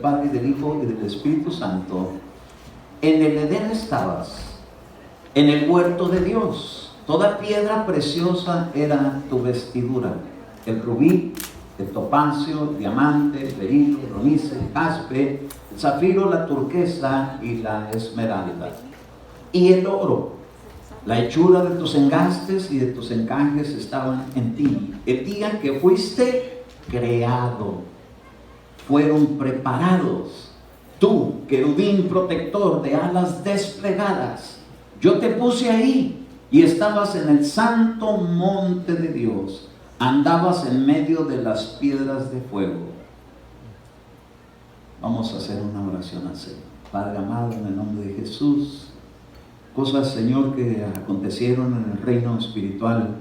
Padre, y del Hijo y del Espíritu Santo. En el Edén estabas, en el huerto de Dios. Toda piedra preciosa era tu vestidura: el rubí, el topacio, el diamante, el berilo, el onice, el jaspe, el zafiro, la turquesa y la esmeralda. Y el oro, la hechura de tus engastes y de tus encajes estaban en ti. El día que fuiste creado, fueron preparados. Tú, querubín protector de alas desplegadas, yo te puse ahí y estabas en el santo monte de Dios. Andabas en medio de las piedras de fuego. Vamos a hacer una oración al Señor. Padre amado, en el nombre de Jesús, cosas, Señor, que acontecieron en el reino espiritual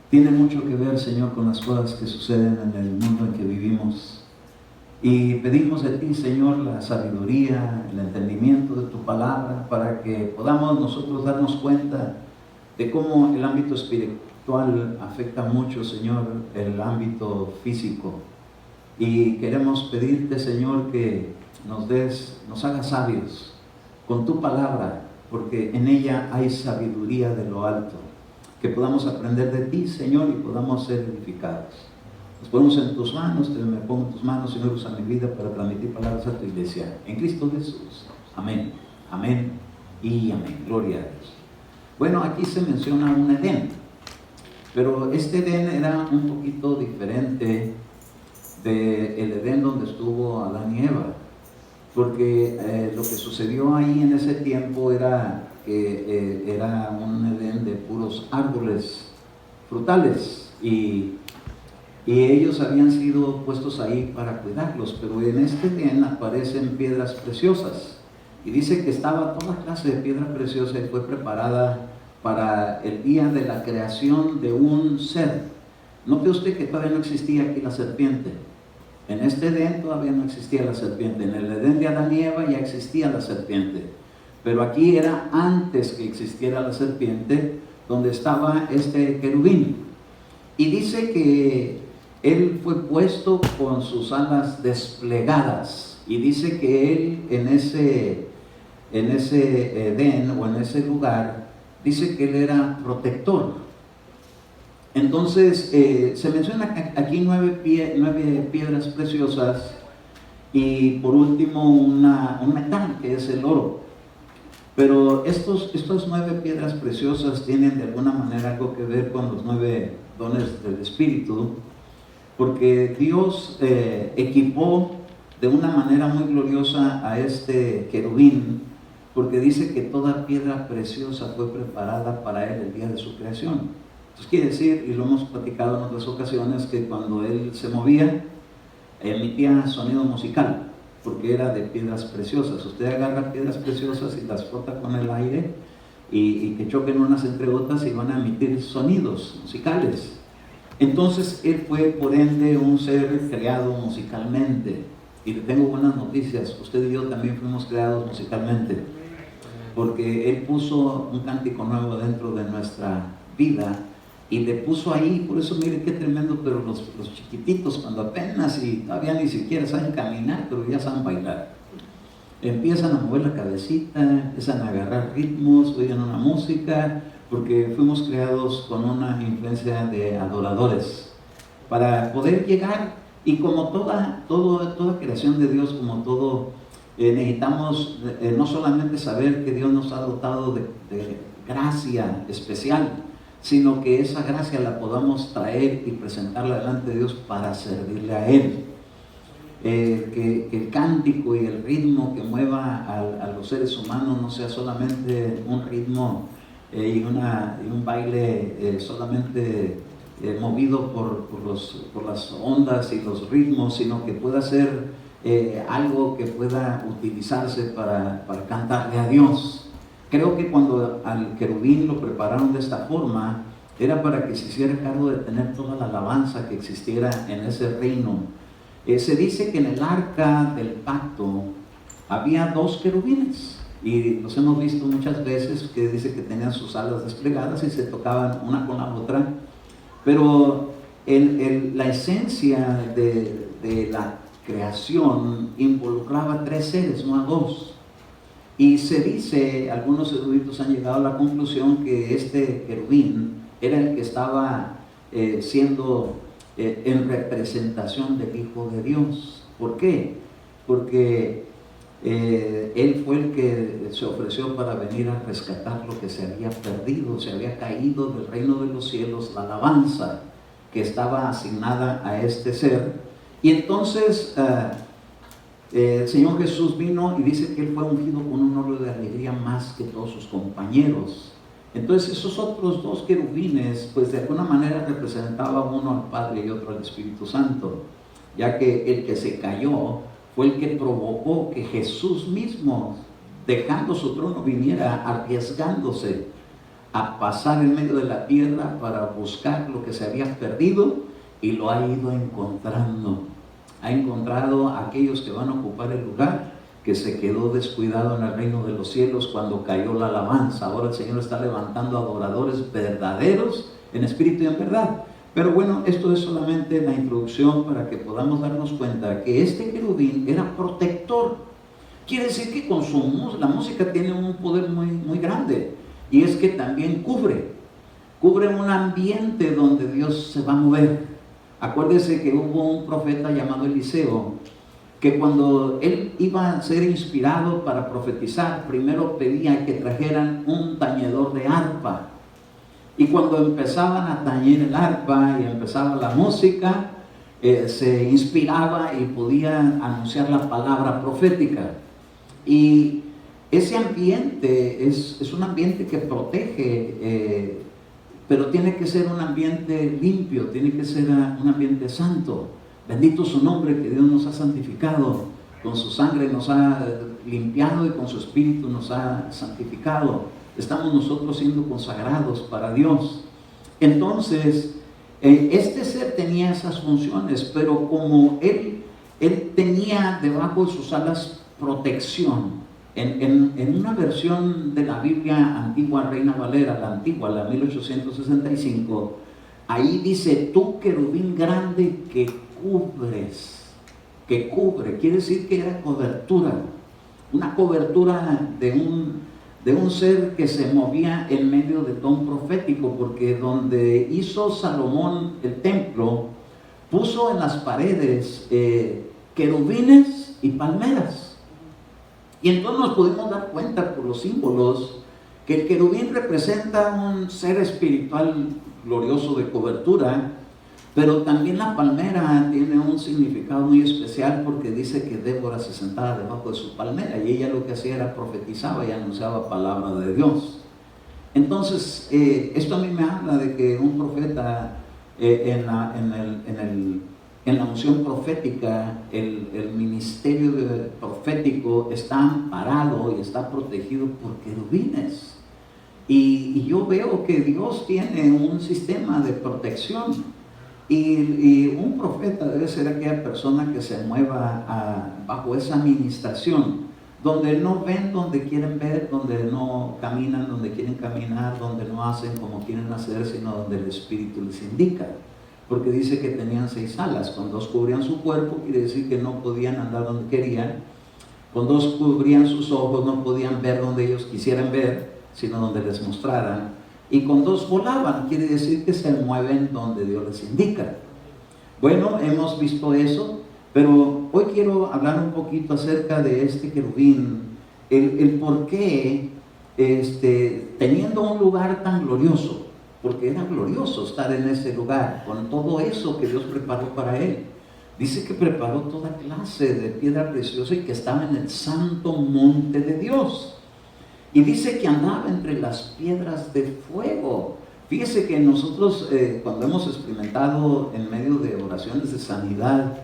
tienen mucho que ver, Señor, con las cosas que suceden en el mundo en que vivimos. Y pedimos de ti, Señor, la sabiduría, el entendimiento de tu palabra, para que podamos nosotros darnos cuenta de cómo el ámbito espiritual afecta mucho, Señor, el ámbito físico. Y queremos pedirte, Señor, que nos hagas sabios con tu palabra, porque en ella hay sabiduría de lo alto. Que podamos aprender de ti, Señor, y podamos ser edificados. Nos ponemos en tus manos, me pongo en tus manos, Señor, usa mi vida para transmitir palabras a tu iglesia. En Cristo Jesús. Amén, amén y amén. Gloria a Dios. Bueno, aquí se menciona un Edén, pero este Edén era un poquito diferente del Edén donde estuvo Adán y Eva, porque lo que sucedió ahí en ese tiempo era que era un Edén de puros árboles frutales, y ellos habían sido puestos ahí para cuidarlos, pero en este Edén aparecen piedras preciosas, y dice que estaba toda clase de piedra preciosa y fue preparada para el día de la creación de un ser. Note usted que todavía no existía aquí la serpiente. En este Edén todavía no existía la serpiente. En el Edén de Adán y Eva ya existía la serpiente, pero aquí era antes que existiera la serpiente, donde estaba este querubín. Y dice que él fue puesto con sus alas desplegadas, y dice que él en ese Edén, o en ese lugar, dice que él era protector. Entonces se menciona aquí nueve piedras preciosas, y por último un metal, que es el oro. Pero estos 9 piedras preciosas tienen de alguna manera algo que ver con los 9 dones del Espíritu, porque Dios equipó de una manera muy gloriosa a este querubín, porque dice que toda piedra preciosa fue preparada para él el día de su creación. Entonces quiere decir, y lo hemos platicado en otras ocasiones, que cuando él se movía, emitía sonido musical, porque era de piedras preciosas. Usted agarra piedras preciosas y las frota con el aire, y que choquen unas entre otras y van a emitir sonidos musicales. Entonces él fue por ende un ser creado musicalmente, y le tengo buenas noticias: usted y yo también fuimos creados musicalmente, porque él puso un cántico nuevo dentro de nuestra vida, y le puso ahí. Por eso mire qué tremendo, pero los chiquititos, cuando apenas y todavía ni siquiera saben caminar, pero ya saben bailar, empiezan a mover la cabecita, empiezan a agarrar ritmos, oigan una música, porque fuimos creados con una influencia de adoradores, para poder llegar. Y como toda creación de Dios, como todo, necesitamos no solamente saber que Dios nos ha dotado de gracia especial, sino que esa gracia la podamos traer y presentarla delante de Dios para servirle a Él. Que el cántico y el ritmo que mueva a los seres humanos no sea solamente un ritmo y un baile solamente movido por las ondas y los ritmos, sino que pueda ser algo que pueda utilizarse para cantarle a Dios. Creo que cuando al querubín lo prepararon de esta forma, era para que se hiciera cargo de tener toda la alabanza que existiera en ese reino. Se dice que en el arca del pacto había 2 querubines, y los hemos visto muchas veces, que dice que tenían sus alas desplegadas y se tocaban una con la otra. Pero la esencia de la creación involucraba 3 seres, no a 2. Y se dice, algunos eruditos han llegado a la conclusión que este querubín era el que estaba siendo en representación del Hijo de Dios. ¿Por qué? Porque él fue el que se ofreció para venir a rescatar lo que se había perdido, se había caído del reino de los cielos, la alabanza que estaba asignada a este ser. Y entonces el Señor Jesús vino y dice que Él fue ungido con un óleo de alegría más que todos sus compañeros. Entonces esos otros 2 querubines, pues de alguna manera representaban uno al Padre y otro al Espíritu Santo, ya que el que se cayó fue el que provocó que Jesús mismo, dejando su trono, viniera arriesgándose a pasar en medio de la tierra para buscar lo que se había perdido, y lo ha ido encontrando. Ha encontrado a aquellos que van a ocupar el lugar que se quedó descuidado en el reino de los cielos cuando cayó la alabanza. Ahora el Señor está levantando adoradores verdaderos en espíritu y en verdad. Pero bueno, esto es solamente la introducción para que podamos darnos cuenta que este querubín era protector. Quiere decir que con la música tiene un poder muy grande, y es que también cubre un ambiente donde Dios se va a mover. Acuérdese que hubo un profeta llamado Eliseo, que cuando él iba a ser inspirado para profetizar, primero pedía que trajeran un tañedor de arpa. Y cuando empezaban a tañer el arpa y empezaba la música, se inspiraba y podía anunciar la palabra profética. Y ese ambiente es un ambiente que protege, pero tiene que ser un ambiente limpio, tiene que ser un ambiente santo. Bendito su nombre, que Dios nos ha santificado, con su sangre nos ha limpiado y con su espíritu nos ha santificado. Estamos nosotros siendo consagrados para Dios. Entonces, este ser tenía esas funciones, pero como él tenía debajo de sus alas protección. En una versión de la Biblia antigua, Reina Valera, la antigua, la 1865, ahí dice: tú querubín grande que cubres, quiere decir que era cobertura, una cobertura de un ser que se movía en medio de ton profético, porque donde hizo Salomón el templo, puso en las paredes querubines y palmeras. Y entonces nos pudimos dar cuenta por los símbolos que el querubín representa un ser espiritual glorioso de cobertura, pero también la palmera tiene un significado muy especial, porque dice que Débora se sentaba debajo de su palmera y ella lo que hacía era profetizaba y anunciaba palabra de Dios. Entonces esto a mí me habla de que un profeta en la unción profética, el ministerio profético está amparado y está protegido por querubines. Y yo veo que Dios tiene un sistema de protección. Y un profeta debe ser aquella persona que se mueva bajo esa administración, donde no ven donde quieren ver, donde no caminan donde quieren caminar, donde no hacen como quieren hacer, sino donde el Espíritu les indica. Porque dice que tenían 6 alas, con 2 cubrían su cuerpo, quiere decir que no podían andar donde querían, con 2 cubrían sus ojos, no podían ver donde ellos quisieran ver, sino donde les mostraran, y con 2 volaban, quiere decir que se mueven donde Dios les indica. Bueno, hemos visto eso, pero hoy quiero hablar un poquito acerca de este querubín, el por qué, teniendo un lugar tan glorioso, porque era glorioso estar en ese lugar, con todo eso que Dios preparó para él. Dice que preparó toda clase de piedra preciosa y que estaba en el santo monte de Dios. Y dice que andaba entre las piedras de fuego. Fíjese que nosotros cuando hemos experimentado en medio de oraciones de sanidad,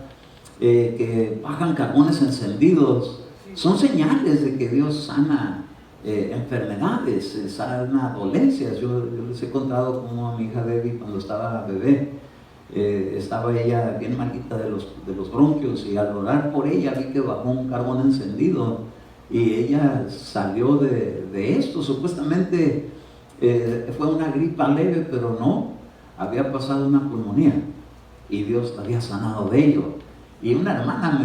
que bajan carbones encendidos, son señales de que Dios sana enfermedades, sana dolencias. Yo les he contado como a mi hija Debbie, cuando estaba bebé, estaba ella bien malita de los bronquios, y al orar por ella vi que bajó un carbón encendido y ella salió de esto. Supuestamente fue una gripa leve, pero no, había pasado una pulmonía y Dios la había sanado de ello. Y una hermana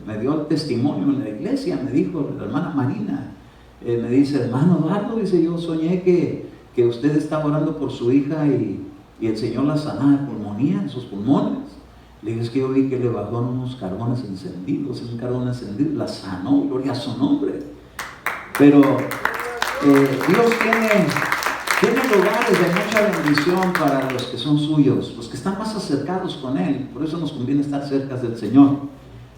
me dio el testimonio en la iglesia, me dijo, la hermana Marina, me dice, hermano Eduardo, dice, yo soñé que usted estaba orando por su hija y el Señor la sanaba de pulmonía en sus pulmones. Le dije, es que yo vi que le bajó unos carbones encendidos, un carbón encendido, la sanó, gloria a su nombre. Pero Dios tiene lugares de mucha bendición para los que son suyos, los que están más acercados con Él. Por eso nos conviene estar cerca del Señor.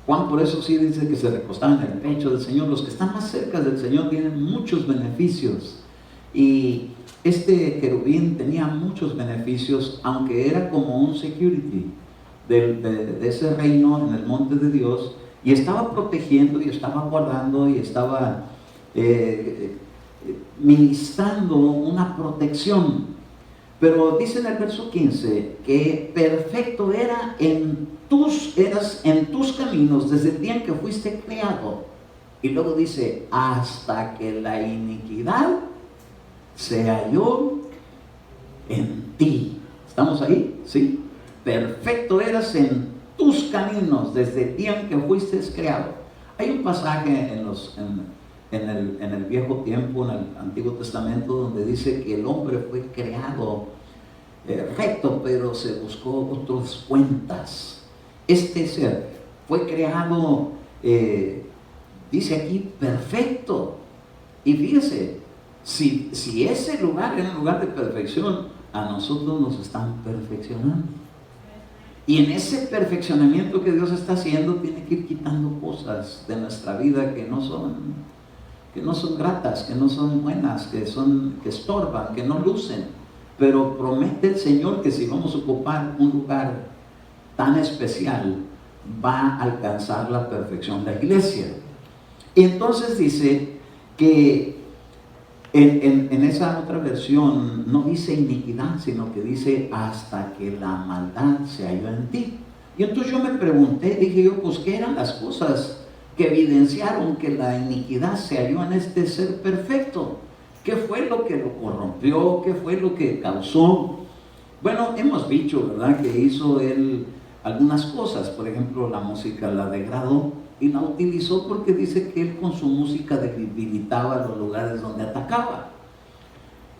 Juan por eso sí dice que se recostaban en el pecho del Señor. Los que están más cerca del Señor tienen muchos beneficios. Y este querubín tenía muchos beneficios, aunque era como un security de ese reino en el monte de Dios, y estaba protegiendo y estaba guardando y estaba ministrando una protección. Pero dice en el verso 15 que perfecto eras en tus caminos desde el día en que fuiste creado. Y luego dice, hasta que la iniquidad se halló en ti. ¿Estamos ahí? ¿Sí? Perfecto eras en tus caminos desde el día en que fuiste creado. Hay un pasaje en el viejo tiempo, en el Antiguo Testamento, donde dice que el hombre fue creado recto, pero se buscó otras cuentas. Este ser fue creado, dice aquí, perfecto. Y fíjese, si ese lugar era un lugar de perfección, a nosotros nos están perfeccionando. Y en ese perfeccionamiento que Dios está haciendo, tiene que ir quitando cosas de nuestra vida que no son gratas, que no son buenas, que estorban, que no lucen. Pero promete el Señor que si vamos a ocupar un lugar tan especial, va a alcanzar la perfección la iglesia. Y entonces dice que en esa otra versión no dice iniquidad, sino que dice hasta que la maldad se halló en ti. Y entonces yo me pregunté, dije yo, pues ¿qué eran las cosas que evidenciaron que la iniquidad se halló en este ser perfecto? ¿Qué fue lo que lo corrompió? ¿Qué fue lo que causó? Bueno, hemos dicho, ¿verdad?, que hizo él algunas cosas. Por ejemplo, la música la degradó y la utilizó porque dice que él con su música debilitaba los lugares donde atacaba.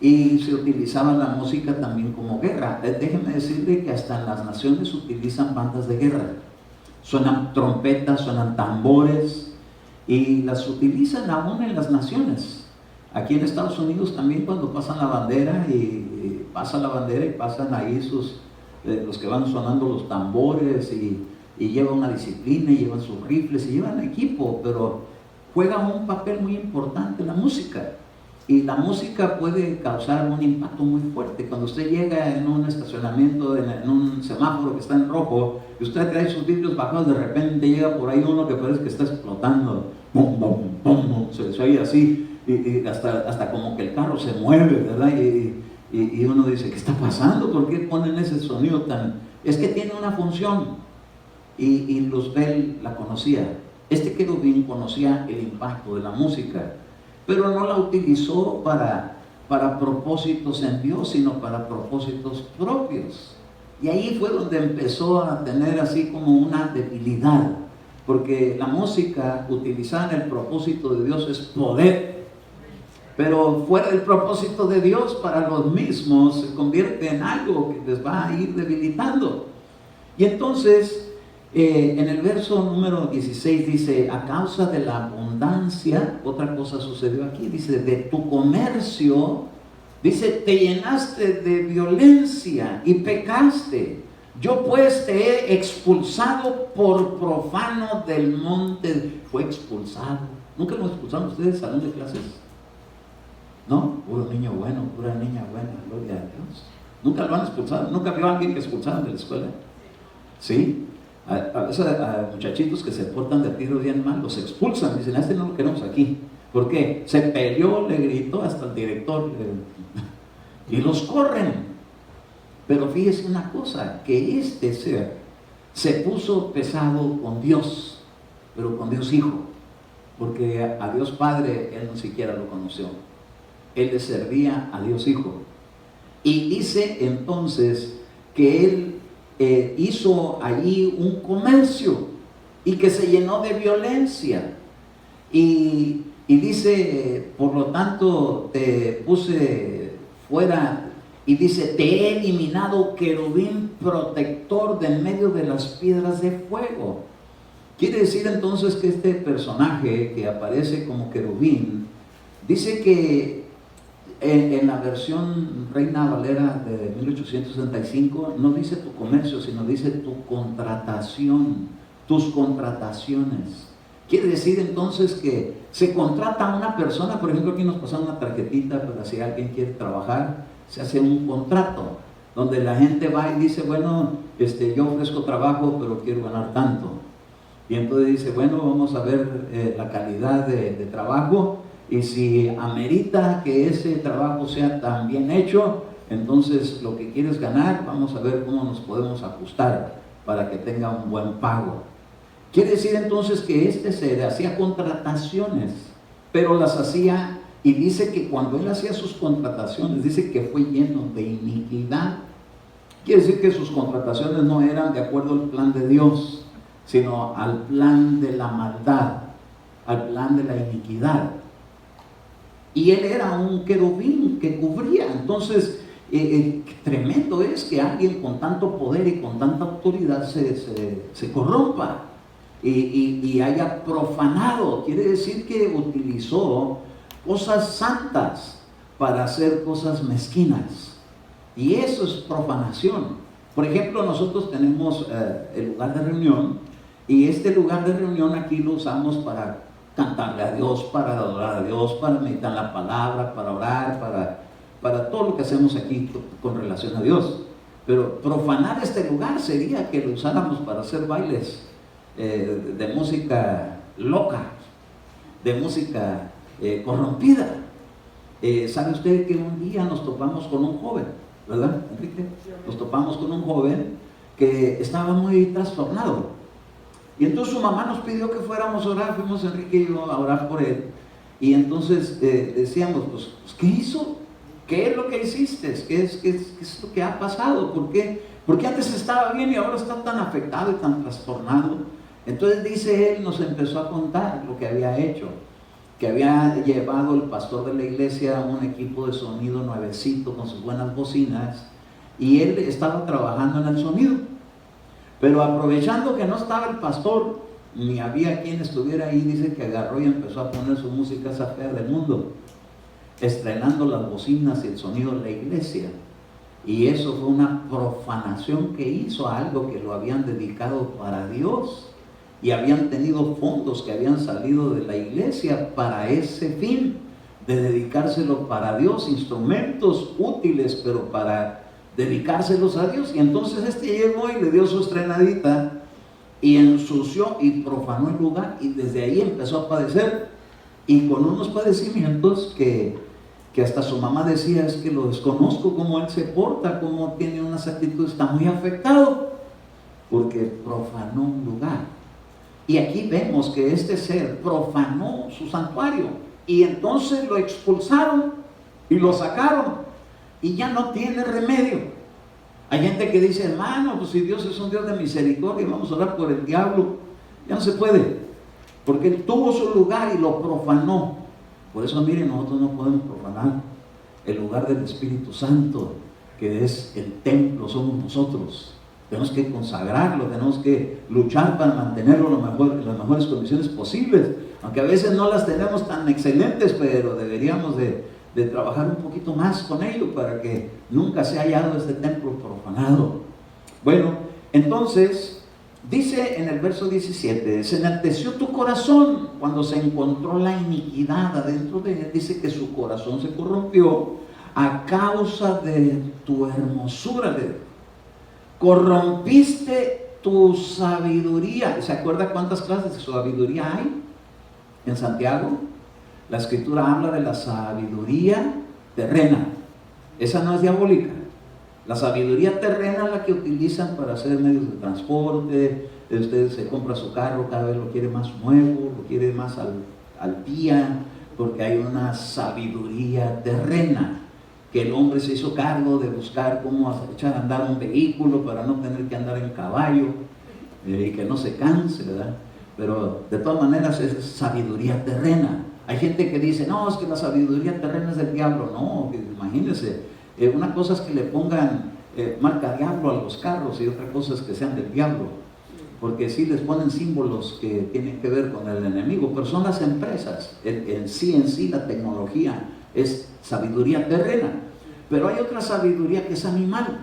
Y se utilizaba la música también como guerra. Déjenme decirle que hasta en las naciones utilizan bandas de guerra. Suenan trompetas, suenan tambores y las utilizan aún en las naciones. Aquí en Estados Unidos también cuando pasan la bandera y pasan ahí los que van sonando los tambores y llevan una disciplina y llevan sus rifles y llevan equipo, pero juega un papel muy importante la música. Y la música puede causar un impacto muy fuerte. Cuando usted llega en un estacionamiento, en un semáforo que está en rojo, y usted trae sus vidrios bajados, de repente llega por ahí uno que parece que está explotando. Bum, bum, bum, bum. Se oye así, y hasta como que el carro se mueve, ¿verdad? Y uno dice, ¿qué está pasando? ¿Por qué ponen ese sonido tan...? Es que tiene una función. Y Luzbel la conocía. Este querubín conocía el impacto de la música, pero no la utilizó para propósitos en Dios, sino para propósitos propios. Y ahí fue donde empezó a tener así como una debilidad, porque la música utilizada en el propósito de Dios es poder, pero fuera del propósito de Dios para los mismos se convierte en algo que les va a ir debilitando. Y entonces en el verso número 16 dice, a causa de la abundancia, otra cosa sucedió aquí, dice, de tu comercio, dice, te llenaste de violencia y pecaste. Yo pues te he expulsado por profano del monte. Fue expulsado. ¿Nunca lo expulsaron ustedes del salón de clases? ¿No? Puro niño bueno, pura niña buena, gloria a Dios. ¿Nunca lo han expulsado? ¿Nunca vio a alguien que expulsaron de la escuela? ¿Sí? A muchachitos que se portan de tiro bien mal, los expulsan, dicen, a este no lo queremos aquí. ¿Por qué? Se peleó, le gritó hasta el director y los corren. Pero fíjese una cosa, que este ser se puso pesado con Dios, pero con Dios Hijo, porque a Dios Padre él no siquiera lo conoció. Él le servía a Dios Hijo. Y dice entonces que él hizo allí un comercio. y que se llenó de violencia. Y dice, por lo tanto, te puse fuera, y dice, te he eliminado, querubín protector de en medio de las piedras de fuego. Quiere decir entonces que este personaje que aparece como querubín, dice que en la versión Reina Valera de 1865, no dice tu comercio, sino dice tu contratación, tus contrataciones. Quiere decir entonces que se contrata a una persona, por ejemplo aquí nos pasan una tarjetita para si alguien quiere trabajar, se hace un contrato, donde la gente va y dice, bueno, yo ofrezco trabajo, pero quiero ganar tanto. Y entonces dice, bueno, vamos a ver la calidad de trabajo, y si amerita que ese trabajo sea tan bien hecho, entonces lo que quieres ganar, vamos a ver cómo nos podemos ajustar para que tenga un buen pago. Quiere decir entonces que se hacía contrataciones, pero las hacía, y dice que cuando él hacía sus contrataciones, dice que fue lleno de iniquidad. Quiere decir que sus contrataciones no eran de acuerdo al plan de Dios, sino al plan de la maldad, al plan de la iniquidad. Y él era un querubín que cubría. Entonces, tremendo es que alguien con tanto poder y con tanta autoridad se corrompa y haya profanado. Quiere decir que utilizó cosas santas para hacer cosas mezquinas. Y eso es profanación. Por ejemplo, nosotros tenemos el lugar de reunión, y este lugar de reunión aquí lo usamos para cantarle a Dios, para adorar a Dios, para meditar la palabra, para orar, para todo lo que hacemos aquí con relación a Dios. Pero profanar este lugar sería que lo usáramos para hacer bailes de música loca, de música corrompida. ¿Sabe usted que un día nos topamos con un joven, verdad, Enrique? Nos topamos con un joven que estaba muy trastornado. Y entonces su mamá nos pidió que fuéramos a orar, fuimos Enrique y yo a orar por él. Y entonces decíamos, pues, ¿qué hizo? ¿Qué es lo que hiciste? ¿Qué es lo que ha pasado? ¿Por qué antes estaba bien y ahora está tan afectado y tan trastornado? Entonces dice él, nos empezó a contar lo que había hecho, que había llevado el pastor de la iglesia un equipo de sonido nuevecito con sus buenas bocinas, y él estaba trabajando en el sonido. Pero aprovechando que no estaba el pastor, ni había quien estuviera ahí, dice que agarró y empezó a poner su música esa fea del mundo, estrenando las bocinas y el sonido de la iglesia. Y eso fue una profanación que hizo a algo que lo habían dedicado para Dios, y habían tenido fondos que habían salido de la iglesia para ese fin, de dedicárselo para Dios, instrumentos útiles, pero para dedicárselos a Dios. Y entonces llegó y le dio su estrenadita y ensució y profanó el lugar, y desde ahí empezó a padecer, y con unos padecimientos que hasta su mamá decía, es que lo desconozco, cómo él se porta, cómo tiene unas actitudes, está muy afectado porque profanó un lugar. Y aquí vemos que este ser profanó su santuario, y entonces lo expulsaron y lo sacaron, y ya no tiene remedio. Hay gente que dice, hermano, pues si Dios es un Dios de misericordia, vamos a orar por el diablo. Ya no se puede, porque él tuvo su lugar y lo profanó. Por eso, miren, nosotros no podemos profanar el lugar del Espíritu Santo, que es el templo, somos nosotros. Tenemos que consagrarlo, tenemos que luchar para mantenerlo en las mejores condiciones posibles, aunque a veces no las tenemos tan excelentes, pero deberíamos de trabajar un poquito más con ello para que nunca se haya hallado este templo profanado. Bueno, entonces dice en el verso 17, se enalteció tu corazón cuando se encontró la iniquidad adentro de él. Dice que su corazón se corrompió a causa de tu hermosura. Corrompiste tu sabiduría. ¿Se acuerda cuántas clases de sabiduría hay en Santiago? La escritura habla de la sabiduría terrena. Esa no es diabólica. La sabiduría terrena es la que utilizan para hacer medios de transporte. Usted se compra su carro, cada vez lo quiere más nuevo, lo quiere más al día, porque hay una sabiduría terrena, que el hombre se hizo cargo de buscar cómo echar a andar un vehículo para no tener que andar en caballo, y que no se canse, ¿verdad? pero de todas maneras es sabiduría terrena. Hay gente que dice, no, es que la sabiduría terrena es del diablo. No, imagínense, una cosa es que le pongan marca diablo a los carros y otra cosa es que sean del diablo, porque sí les ponen símbolos que tienen que ver con el enemigo, pero son las empresas, en sí la tecnología es sabiduría terrena, pero hay otra sabiduría que es animal.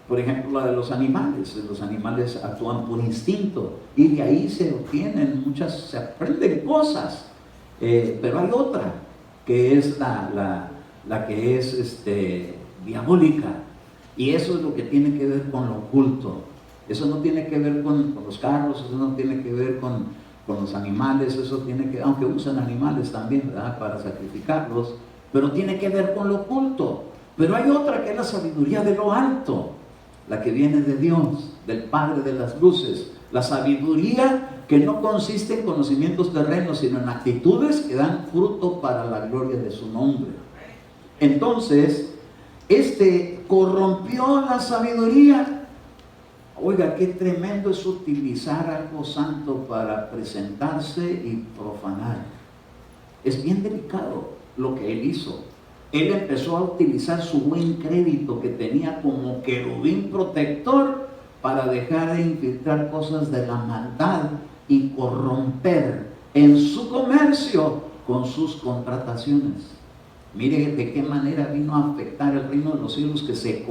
Por ejemplo, la de los animales actúan por instinto y de ahí se obtienen se aprenden cosas, pero hay otra que es la que es diabólica, y eso es lo que tiene que ver con lo oculto. Eso no tiene que ver con los carros, eso no tiene que ver con los animales, eso tiene que, aunque usan animales también, ¿verdad?, para sacrificarlos, pero tiene que ver con lo oculto. Pero hay otra que es la sabiduría de lo alto, la que viene de Dios, del Padre de las luces, la sabiduría que no consiste en conocimientos terrenos, sino en actitudes que dan fruto para la gloria de su nombre. Entonces, corrompió la sabiduría. Oiga, qué tremendo es utilizar algo santo para presentarse y profanar. Es bien delicado lo que él hizo. Él empezó a utilizar su buen crédito que tenía como querubín protector para dejar de infiltrar cosas de la maldad y corromper en su comercio con sus contrataciones. Mire de qué manera vino a afectar el reino de los cielos, que se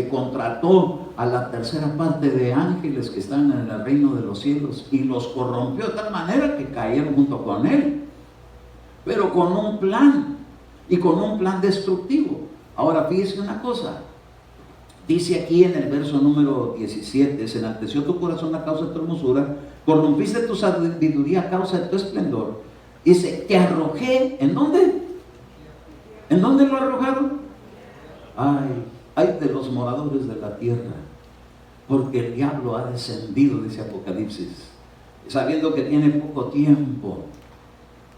contrató a la tercera parte de ángeles que están en el reino de los cielos y los corrompió de tal manera que cayeron junto con él, pero con un plan, y con un plan destructivo. Ahora fíjese una cosa, dice aquí en el verso número 17: se enalteció tu corazón a causa de tu hermosura, corrompiste tu sabiduría a causa de tu esplendor. Dice, te arrojé, ¿en dónde? ¿En dónde lo arrojaron? Ay de los moradores de la tierra, porque el diablo ha descendido, dice Apocalipsis, sabiendo que tiene poco tiempo.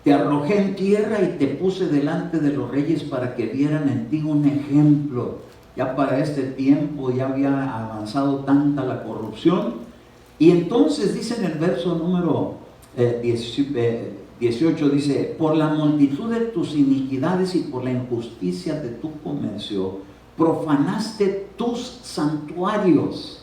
Te arrojé en tierra y te puse delante de los reyes para que vieran en ti un ejemplo. Ya para este tiempo ya había avanzado tanta la corrupción. Y entonces dice en el verso número 18, dice, por la multitud de tus iniquidades y por la injusticia de tu comercio, profanaste tus santuarios.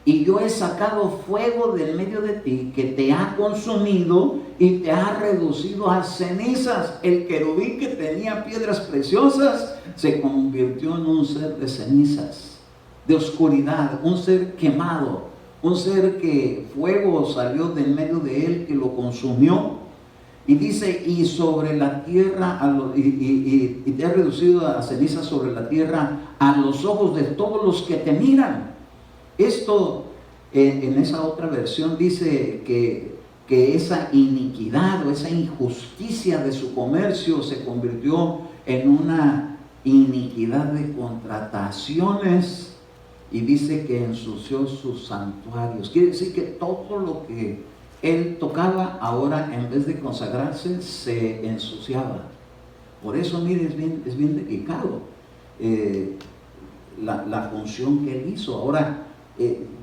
Y yo he sacado fuego del medio de ti que te ha consumido y te ha reducido a cenizas. El querubín que tenía piedras preciosas se convirtió en un ser de cenizas, de oscuridad, un ser quemado, un ser que fuego salió del medio de él que lo consumió. Y dice, y sobre la tierra, y te ha reducido a cenizas sobre la tierra a los ojos de todos los que te miran. Esto en esa otra versión dice que esa iniquidad o esa injusticia de su comercio se convirtió en una iniquidad de contrataciones, y dice que ensució sus santuarios. Quiere decir que todo lo que él tocaba ahora, en vez de consagrarse, se ensuciaba. Por eso, mire, es bien delicado la función que él hizo. Ahora,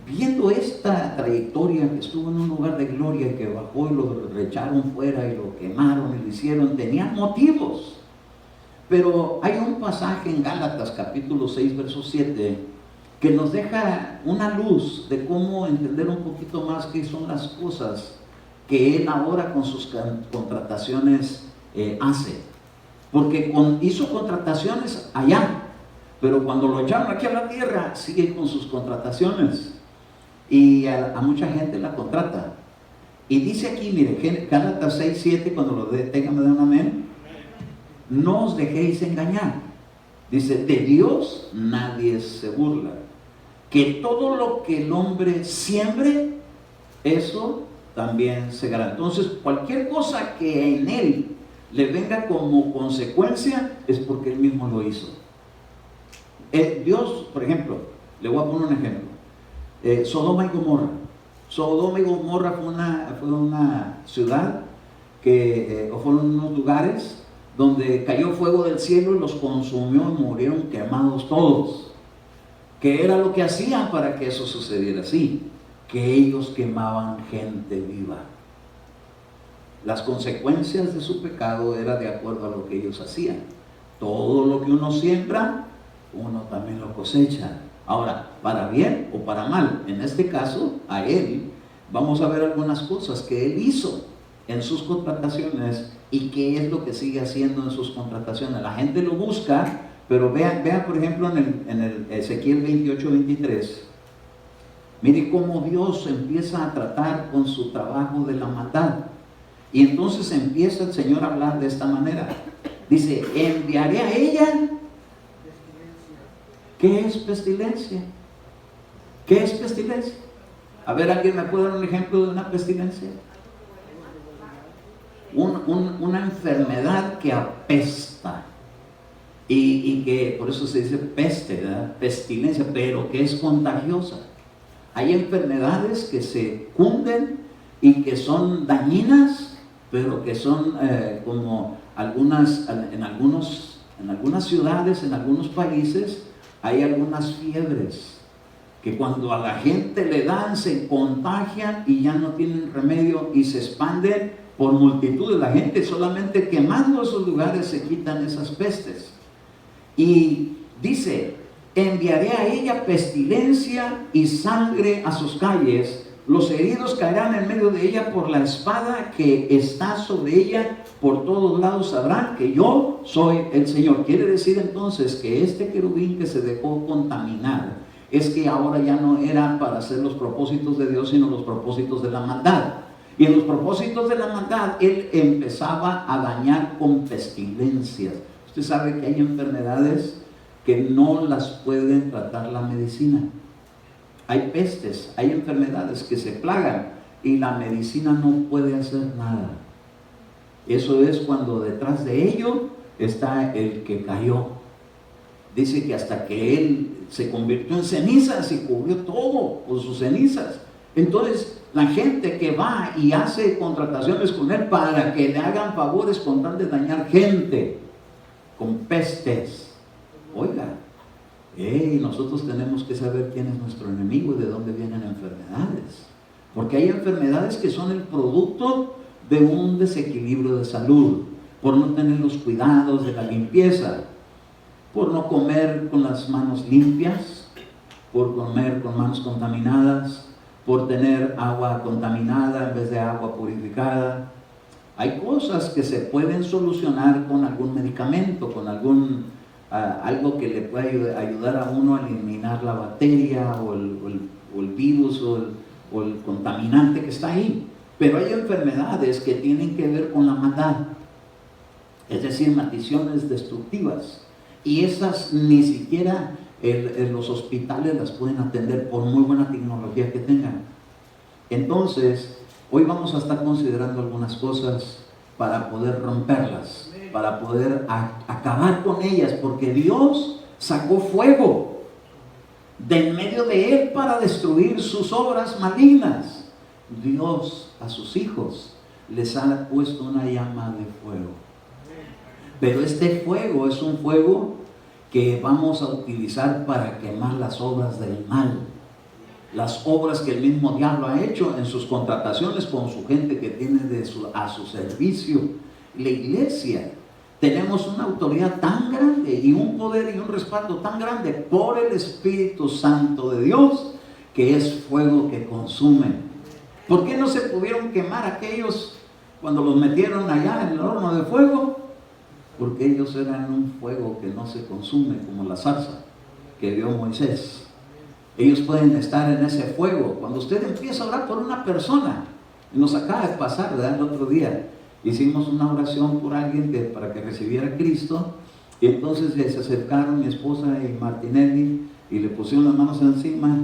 viendo esta trayectoria, que estuvo en un lugar de gloria y que bajó y lo echaron fuera y lo quemaron y lo hicieron, tenían motivos. Pero hay un pasaje en Gálatas capítulo 6 verso 7 que nos deja una luz de cómo entender un poquito más qué son las cosas que él ahora con sus contrataciones hace. Porque hizo contrataciones allá, pero cuando lo echaron aquí a la tierra, sigue con sus contrataciones. Y a mucha gente la contrata. Y dice aquí, mire, Gálatas 6, 7, cuando lo tengan, me dan un amén. No os dejéis engañar. Dice, de Dios nadie se burla. Que todo lo que el hombre siembre, eso también segará. Entonces, cualquier cosa que en él le venga como consecuencia, es porque él mismo lo hizo. Dios, por ejemplo, le voy a poner un ejemplo. Sodoma y Gomorra. Sodoma y Gomorra fue una ciudad o fueron unos lugares donde cayó fuego del cielo y los consumió y murieron quemados todos. ¿Qué era lo que hacían para que eso sucediera así? que ellos quemaban gente viva. Las consecuencias de su pecado era de acuerdo a lo que ellos hacían. Todo lo que uno siembra, uno también lo cosecha. Ahora, para bien o para mal, en este caso, a él, vamos a ver algunas cosas que él hizo en sus contrataciones y qué es lo que sigue haciendo en sus contrataciones. La gente lo busca, pero vean por ejemplo en el Ezequiel 28-23, mire cómo Dios empieza a tratar con su trabajo de la maldad. Y entonces empieza el Señor a hablar de esta manera. Dice, enviaré a ella. ¿Qué es pestilencia? ¿Qué es pestilencia? A ver, ¿alguien me puede dar un ejemplo de una pestilencia? Una enfermedad que apesta. Y que por eso se dice peste, ¿verdad? Pestilencia, pero que es contagiosa. Hay enfermedades que se cunden y que son dañinas, pero que son como en algunas ciudades, en algunos países, hay algunas fiebres que cuando a la gente le dan, se contagian y ya no tienen remedio y se expanden por multitud de la gente. Solamente quemando esos lugares se quitan esas pestes. Y dice, enviaré a ella pestilencia y sangre a sus calles. Los heridos caerán en medio de ella por la espada que está sobre ella. Por todos lados sabrán que yo soy el Señor. Quiere decir entonces que este querubín que se dejó contaminar es que ahora ya no era para hacer los propósitos de Dios, sino los propósitos de la maldad. Y en los propósitos de la maldad, él empezaba a dañar con pestilencias. Usted sabe que hay enfermedades que no las puede tratar la medicina. Hay pestes, hay enfermedades que se plagan y la medicina no puede hacer nada. Eso es cuando detrás de ello está el que cayó. Dice que hasta que él se convirtió en cenizas y cubrió todo con sus cenizas. Entonces, la gente que va y hace contrataciones con él para que le hagan favores con tal de dañar gente con pestes. Oiga, nosotros tenemos que saber quién es nuestro enemigo y de dónde vienen enfermedades. Porque hay enfermedades que son el producto de un desequilibrio de salud, por no tener los cuidados de la limpieza, por no comer con las manos limpias, por comer con manos contaminadas, por tener agua contaminada en vez de agua purificada. Hay cosas que se pueden solucionar con algún medicamento, con algo que le puede ayudar a uno a eliminar la bacteria o el virus o el contaminante que está ahí. Pero hay enfermedades que tienen que ver con la maldad, es decir, maldiciones destructivas. Y esas ni siquiera los hospitales las pueden atender por muy buena tecnología que tengan. Entonces, hoy vamos a estar considerando algunas cosas para poder romperlas, para poder acabar con ellas, porque Dios sacó fuego de en medio de él para destruir sus obras malignas. Dios a sus hijos les ha puesto una llama de fuego. Pero este fuego es un fuego que vamos a utilizar para quemar las obras del mal, las obras que el mismo diablo ha hecho en sus contrataciones con su gente que tiene a su servicio. La iglesia, tenemos una autoridad tan grande y un poder y un respaldo tan grande por el Espíritu Santo de Dios, que es fuego que consume. ¿Por qué no se pudieron quemar aquellos cuando los metieron allá en el horno de fuego? Porque ellos eran un fuego que no se consume, como la zarza que vio Moisés. Ellos pueden estar en ese fuego. Cuando usted empieza a orar por una persona, nos acaba de pasar, ¿verdad? El otro día hicimos una oración por alguien para que recibiera a Cristo, y entonces se acercaron mi esposa y Martinelli y le pusieron las manos encima.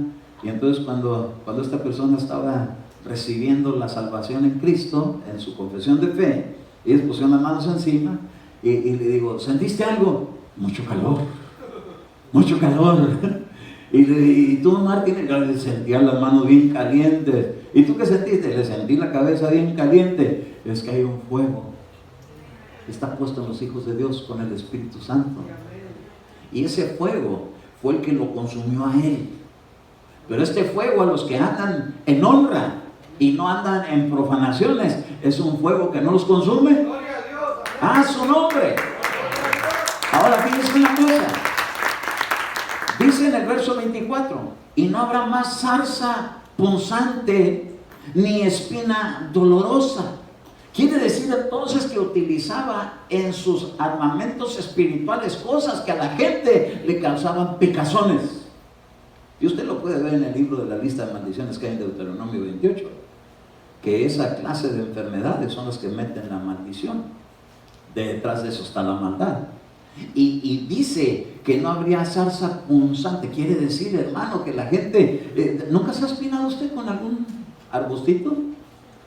Y entonces cuando esta persona estaba recibiendo la salvación en Cristo, en su confesión de fe, ellos pusieron las manos encima y le digo, ¿sentiste algo? Mucho calor, mucho calor. Y tú, Martín, le sentías las manos bien calientes. ¿Y tú qué sentiste? Le sentí la cabeza bien caliente. Es que hay un fuego que está puesto en los hijos de Dios con el Espíritu Santo. Y ese fuego fue el que lo consumió a él. Pero este fuego a los que andan en honra y no andan en profanaciones, es un fuego que no los consume. ¡A su nombre! Ahora fíjense una cosa. Dice en el verso 24, y no habrá más zarza punzante ni espina dolorosa. Quiere decir entonces que utilizaba en sus armamentos espirituales cosas que a la gente le causaban picazones. Y usted lo puede ver en el libro de la lista de maldiciones que hay en Deuteronomio 28, que esa clase de enfermedades son las que meten la maldición. Detrás de eso está la maldad. Y dice que no habría zarza punzante. Quiere decir, hermano, que la gente... ¿Nunca se ha espinado usted con algún arbustito?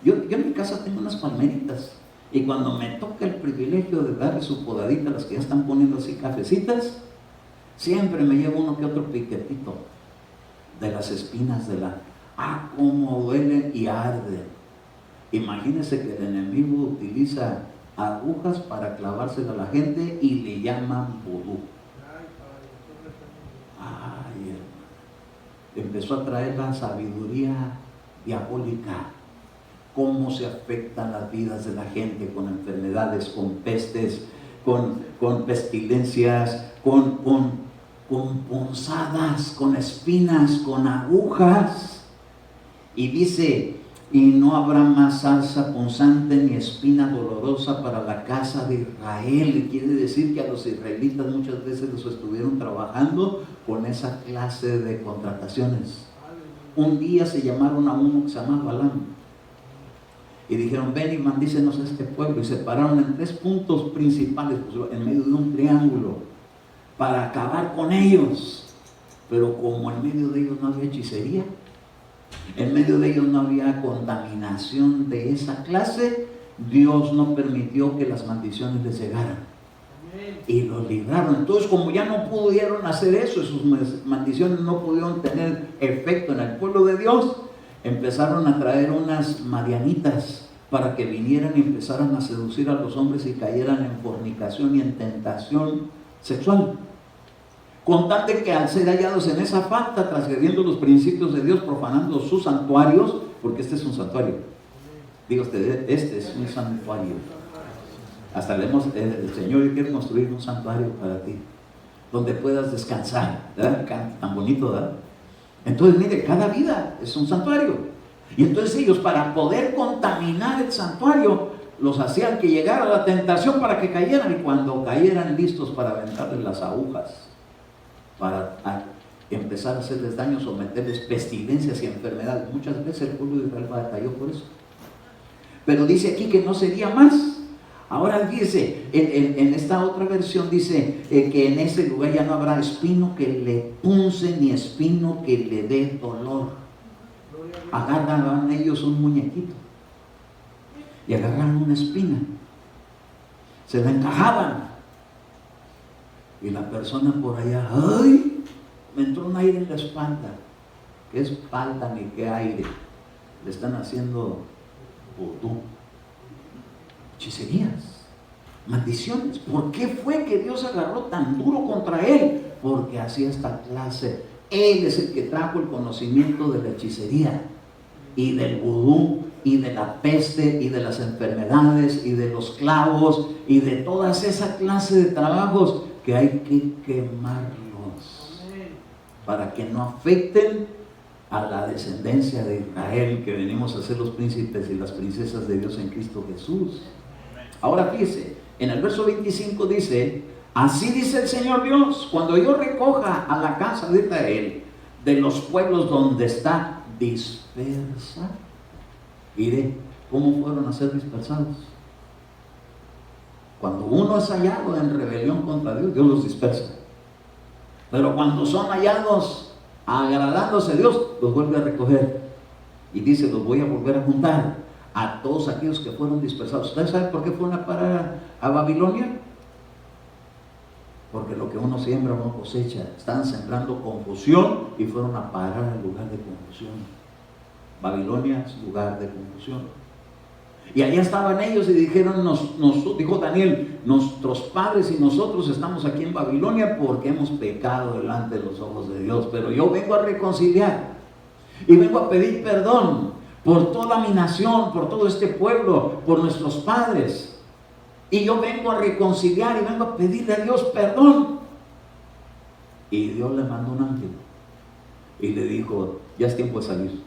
Yo en mi casa tengo unas palmeritas, y cuando me toca el privilegio de darle su podadita a las que ya están poniendo así cafecitas, siempre me llevo uno que otro piquetito de las espinas de la... ¡Ah, cómo duelen y arden! Imagínese que el enemigo utiliza agujas para clavársela a la gente y le llaman vudú. Ay, hermano. Empezó a traer la sabiduría diabólica. Cómo se afectan las vidas de la gente con enfermedades, con pestes, con pestilencias, con punzadas, con espinas, con agujas. Y dice, y no habrá más zarza punzante ni espina dolorosa para la casa de Israel. Y quiere decir que a los israelitas muchas veces los estuvieron trabajando con esa clase de contrataciones. Un día se llamaron a uno que se llama Balaam y dijeron, ven y maldícenos a este pueblo, y se pararon en 3 puntos principales, pues, en medio de un triángulo, para acabar con ellos. Pero como en medio de ellos no había hechicería, en medio de ellos no había contaminación de esa clase, Dios no permitió que las maldiciones les llegaran y los libraron. Entonces, como ya no pudieron hacer eso, sus maldiciones no pudieron tener efecto en el pueblo de Dios, empezaron a traer unas madianitas para que vinieran y empezaran a seducir a los hombres y cayeran en fornicación y en tentación sexual. Con tal de que al ser hallados en esa falta, transgrediendo los principios de Dios, profanando sus santuarios, porque este es un santuario. Diga usted, este es un santuario. Hasta el Señor quiere construir un santuario para ti, donde puedas descansar, ¿verdad? Tan bonito, ¿verdad? Entonces, mire, cada vida es un santuario. Y entonces ellos, para poder contaminar el santuario, los hacían que llegara la tentación para que cayeran, y cuando cayeran listos para aventarles las agujas, para empezar a hacerles daño, someterles pestilencias y enfermedades. Muchas veces el pueblo de Israel batalló por eso. Pero dice aquí que no sería más. Ahora dice, en esta otra versión dice que en ese lugar ya no habrá espino que le punce ni espino que le dé dolor. Agarraban ellos un muñequito y agarraban una espina, se la encajaban, y la persona por allá, ¡ay! Me entró un aire en la espalda. ¿Qué espalda ni qué aire? Le están haciendo vudú. Hechicerías, maldiciones. ¿Por qué fue que Dios agarró tan duro contra él? Porque hacía esta clase. Él es el que trajo el conocimiento de la hechicería y del vudú y de la peste y de las enfermedades y de los clavos y de todas esa clase de trabajos que hay que quemarlos para que no afecten a la descendencia de Israel, que venimos a ser los príncipes y las princesas de Dios en Cristo Jesús. Ahora fíjese, en el verso 25 dice, así dice el Señor Dios, cuando yo recoja a la casa de Israel de los pueblos donde está dispersa, mire cómo fueron a ser dispersados. Cuando uno es hallado en rebelión contra Dios, Dios los dispersa. Pero cuando son hallados agradándose a Dios, los vuelve a recoger. Y dice, los voy a volver a juntar a todos aquellos que fueron dispersados. ¿Ustedes saben por qué fueron a parar a Babilonia? Porque lo que uno siembra, uno cosecha. Estaban sembrando confusión y fueron a parar al lugar de confusión. Babilonia es lugar de confusión. Y allá estaban ellos y dijeron, dijo Daniel, nuestros padres y nosotros estamos aquí en Babilonia porque hemos pecado delante de los ojos de Dios, pero yo vengo a reconciliar. Y vengo a pedir perdón por toda mi nación, por todo este pueblo, por nuestros padres. Y yo vengo a reconciliar y vengo a pedirle a Dios perdón. Y Dios le mandó un ángel y le dijo, ya es tiempo de salir.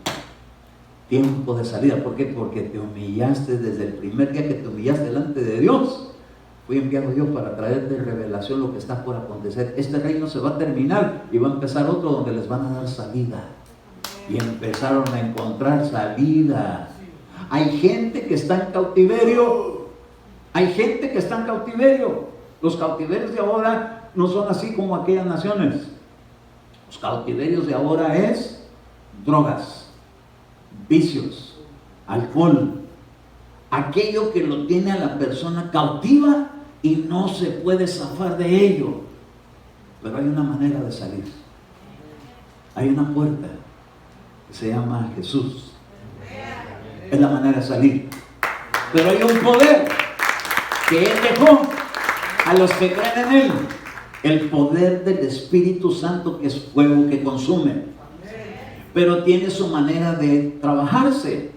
Tiempo de salida. ¿Por qué? Porque te humillaste desde el primer día que te humillaste delante de Dios. Fui enviado yo para traerte revelación lo que está por acontecer. Este reino se va a terminar y va a empezar otro donde les van a dar salida. Y empezaron a encontrar salida. Hay gente que está en cautiverio. Hay gente que está en cautiverio. Los cautiverios de ahora no son así como aquellas naciones. Los cautiverios de ahora es drogas, vicios, alcohol, aquello que lo tiene a la persona cautiva y no se puede zafar de ello. Pero hay una manera de salir. Hay una puerta que se llama Jesús. Es la manera de salir. Pero hay un poder que Él dejó a los que creen en Él. El poder del Espíritu Santo, que es fuego que consume. Pero tiene su manera de trabajarse,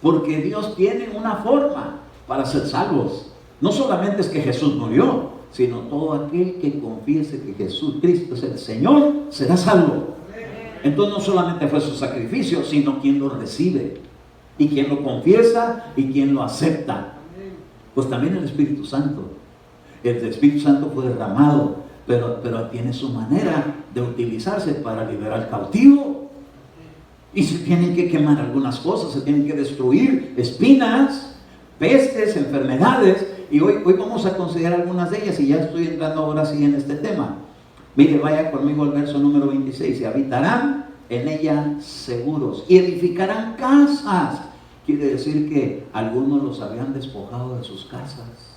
porque Dios tiene una forma para ser salvos. No solamente es que Jesús murió, sino todo aquel que confiese que Jesucristo es el Señor, será salvo. Entonces no solamente fue su sacrificio, sino quien lo recibe, y quien lo confiesa, y quien lo acepta. Pues también el Espíritu Santo. El Espíritu Santo fue derramado, pero tiene su manera de utilizarse para liberar al cautivo. Y se tienen que quemar algunas cosas, se tienen que destruir espinas, pestes, enfermedades. Y hoy vamos a considerar algunas de ellas, y ya estoy entrando ahora sí en este tema. Mire, vaya conmigo al verso número 26. Y habitarán en ella seguros, y edificarán casas. Quiere decir que algunos los habían despojado de sus casas.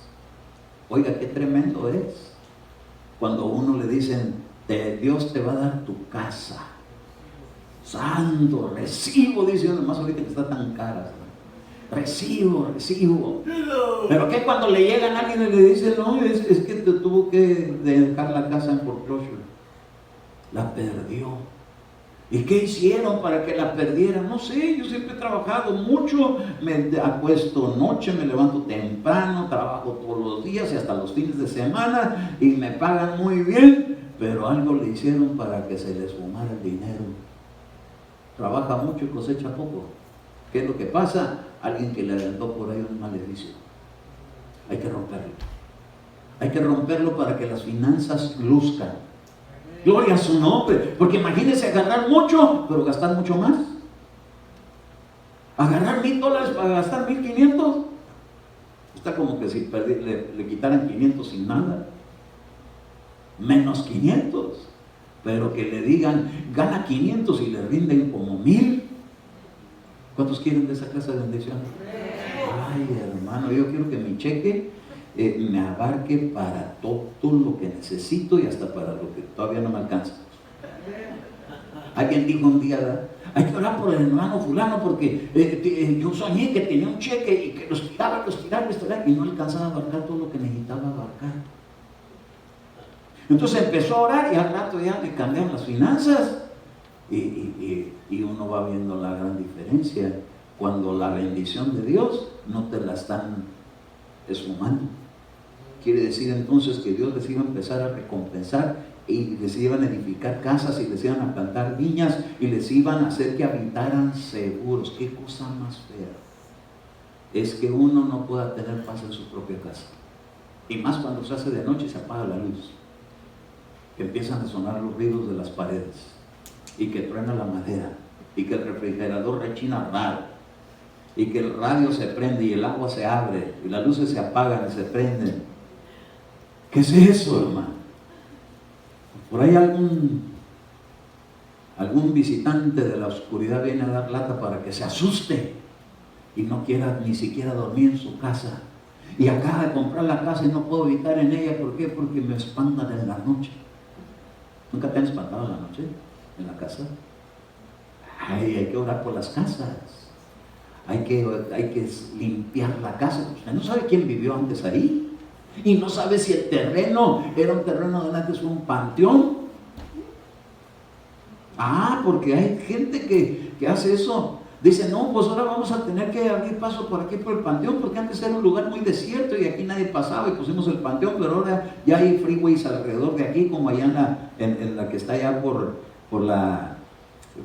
Oiga, qué tremendo es cuando a uno le dicen, Dios te va a dar tu casa. Santo, recibo, dice uno, más ahorita que está tan cara. Recibo. Pero que cuando le llegan a alguien y le dicen, no, es que te tuvo que dejar la casa en foreclosure. La perdió. ¿Y qué hicieron para que la perdieran? No sé, yo siempre he trabajado mucho, me acuesto noche, me levanto temprano, trabajo todos los días y hasta los fines de semana y me pagan muy bien, pero algo le hicieron para que se les fumara el dinero. Trabaja mucho y cosecha poco. ¿Qué es lo que pasa? Alguien que le aventó por ahí un maleficio. Hay que romperlo. Hay que romperlo para que las finanzas luzcan. Gloria a su nombre. Porque imagínense agarrar mucho, pero gastar mucho más. Agarrar $1,000 para gastar 1,500. Está como que si le quitaran 500 sin nada. Menos 500. Pero que le digan, gana 500 y le rinden como 1,000. ¿Cuántos quieren de esa clase de bendición? Ay, hermano, yo quiero que mi cheque me abarque para todo lo que necesito y hasta para lo que todavía no me alcanza. Alguien dijo un día, hay que orar por el hermano fulano porque yo soñé que tenía un cheque y que los tiraba y no alcanzaba a abarcar todo lo que necesitaba abarcar. Entonces empezó a orar y al rato ya le cambiaron las finanzas y uno va viendo la gran diferencia cuando la bendición de Dios no te la están esfumando. Quiere decir entonces que Dios les iba a empezar a recompensar y les iban a edificar casas y les iban a plantar viñas y les iban a hacer que habitaran seguros. Qué cosa más fea es que uno no pueda tener paz en su propia casa, y más cuando se hace de noche y se apaga la luz, que empiezan a sonar los ruidos de las paredes y que truena la madera y que el refrigerador rechina raro y que el radio se prende y el agua se abre y las luces se apagan y se prenden. ¿Qué es eso, hermano? Por ahí algún visitante de la oscuridad viene a dar lata para que se asuste y no quiera ni siquiera dormir en su casa, y acaba de comprar la casa y no puedo habitar en ella. ¿Por qué? Porque me espantan en la noche. ¿Nunca te han espantado en la noche en la casa? Ay, hay que orar por las casas. Hay que limpiar la casa. Usted no sabe quién vivió antes ahí. Y no sabe si el terreno era un terreno de antes, un panteón. Porque hay gente que que hace eso. Dice, no, pues ahora vamos a tener que abrir paso por aquí por el panteón, porque antes era un lugar muy desierto y aquí nadie pasaba y pusimos el panteón, pero ahora ya hay freeways alrededor de aquí, como allá en la que está allá por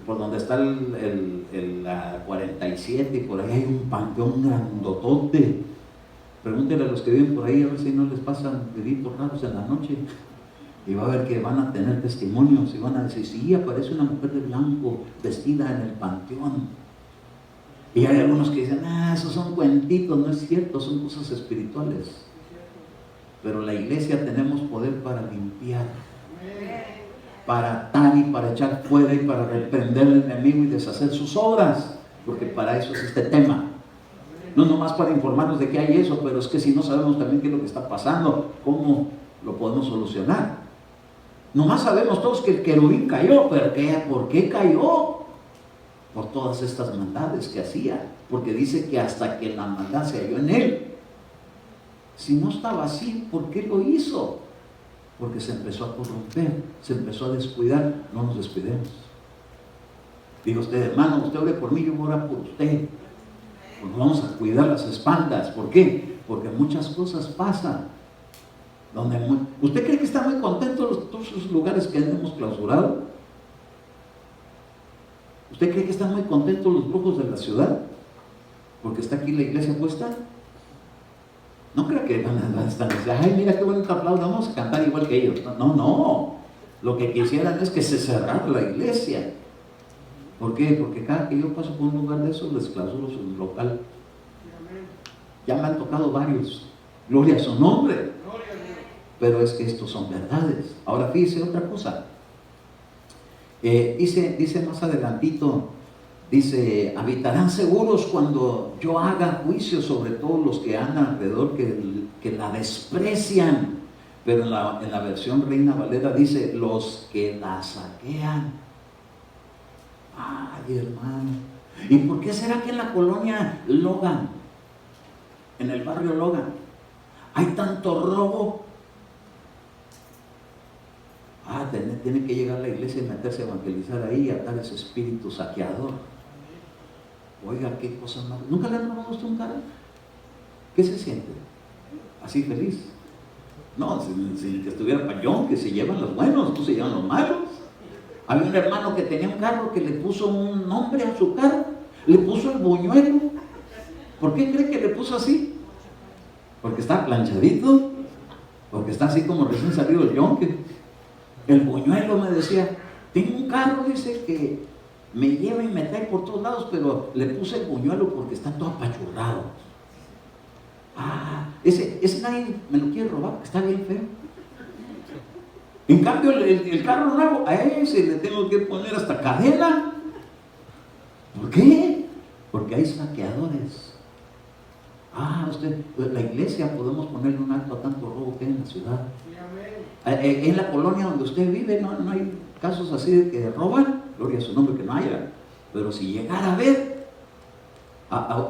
donde está la 47, y por ahí hay un panteón grandotote. Pregúntenle a los que viven por ahí a ver si no les pasan deditos raros en la noche. Y va a ver que van a tener testimonios y van a decir, sí, aparece una mujer de blanco vestida en el panteón. Y hay algunos que dicen, esos son cuentitos. No es cierto, son cosas espirituales. Pero la iglesia tenemos poder para limpiar, para atar y para echar fuera y para reprender al enemigo y deshacer sus obras, porque para eso es este tema. No nomás para informarnos de que hay eso, pero es que si no sabemos también qué es lo que está pasando, cómo lo podemos solucionar. Nomás sabemos todos que el querubín cayó, pero ¿por qué cayó? Por todas estas maldades que hacía, porque dice que hasta que la maldad se halló en él. Si no estaba así, ¿por qué lo hizo? Porque se empezó a corromper, se empezó a descuidar. No nos descuidemos. Diga usted, hermano, usted ore por mí, yo voy a orar por usted. Pues vamos a cuidar las espaldas. ¿Por qué? Porque muchas cosas pasan. ¿Usted cree que están muy contentos todos esos lugares que hemos clausurado? ¿Usted cree que están muy contentos los brujos de la ciudad? Porque está aquí la iglesia puesta. No creo que van a estar diciendo, ay, mira qué bonito aplauso, vamos a cantar igual que ellos. No. Lo que quisieran es que se cerrara la iglesia. ¿Por qué? Porque cada que yo paso por un lugar de esos, les clausuro su local. Ya me han tocado varios. Gloria a su nombre. Pero es que estos son verdades. Ahora fíjese otra cosa. Dice más adelantito, dice, habitarán seguros cuando yo haga juicio sobre todos los que andan alrededor, que la desprecian. Pero en la versión Reina Valera dice, los que la saquean. Ay, hermano, ¿y por qué será que en la colonia Logan, en el barrio Logan, hay tanto robo? Tiene que llegar a la iglesia y meterse a evangelizar ahí y atar ese espíritu saqueador. Oiga, qué cosa más. ¿Nunca le han robado a usted un carro? ¿Qué se siente? ¿Así feliz? No, si que estuviera payón, que se llevan los buenos, no se llevan los malos. Había un hermano que tenía un carro que le puso un nombre a su carro, le puso el buñuelo. ¿Por qué cree que le puso así? Porque está planchadito, porque está así como recién salido el yonque. El buñuelo, me decía, tengo un carro, dice, que me lleva y me trae por todos lados, pero le puse el buñuelo porque está todo apachurrado. Ese nadie me lo quiere robar porque está bien feo. En cambio, el carro nuevo, a ese le tengo que poner hasta cadena. ¿Por qué? Porque hay saqueadores. La iglesia podemos ponerle un alto a tanto robo que hay en la ciudad. En la colonia donde usted vive no hay casos así de que roban, gloria a su nombre que no haya, pero si llegara a ver,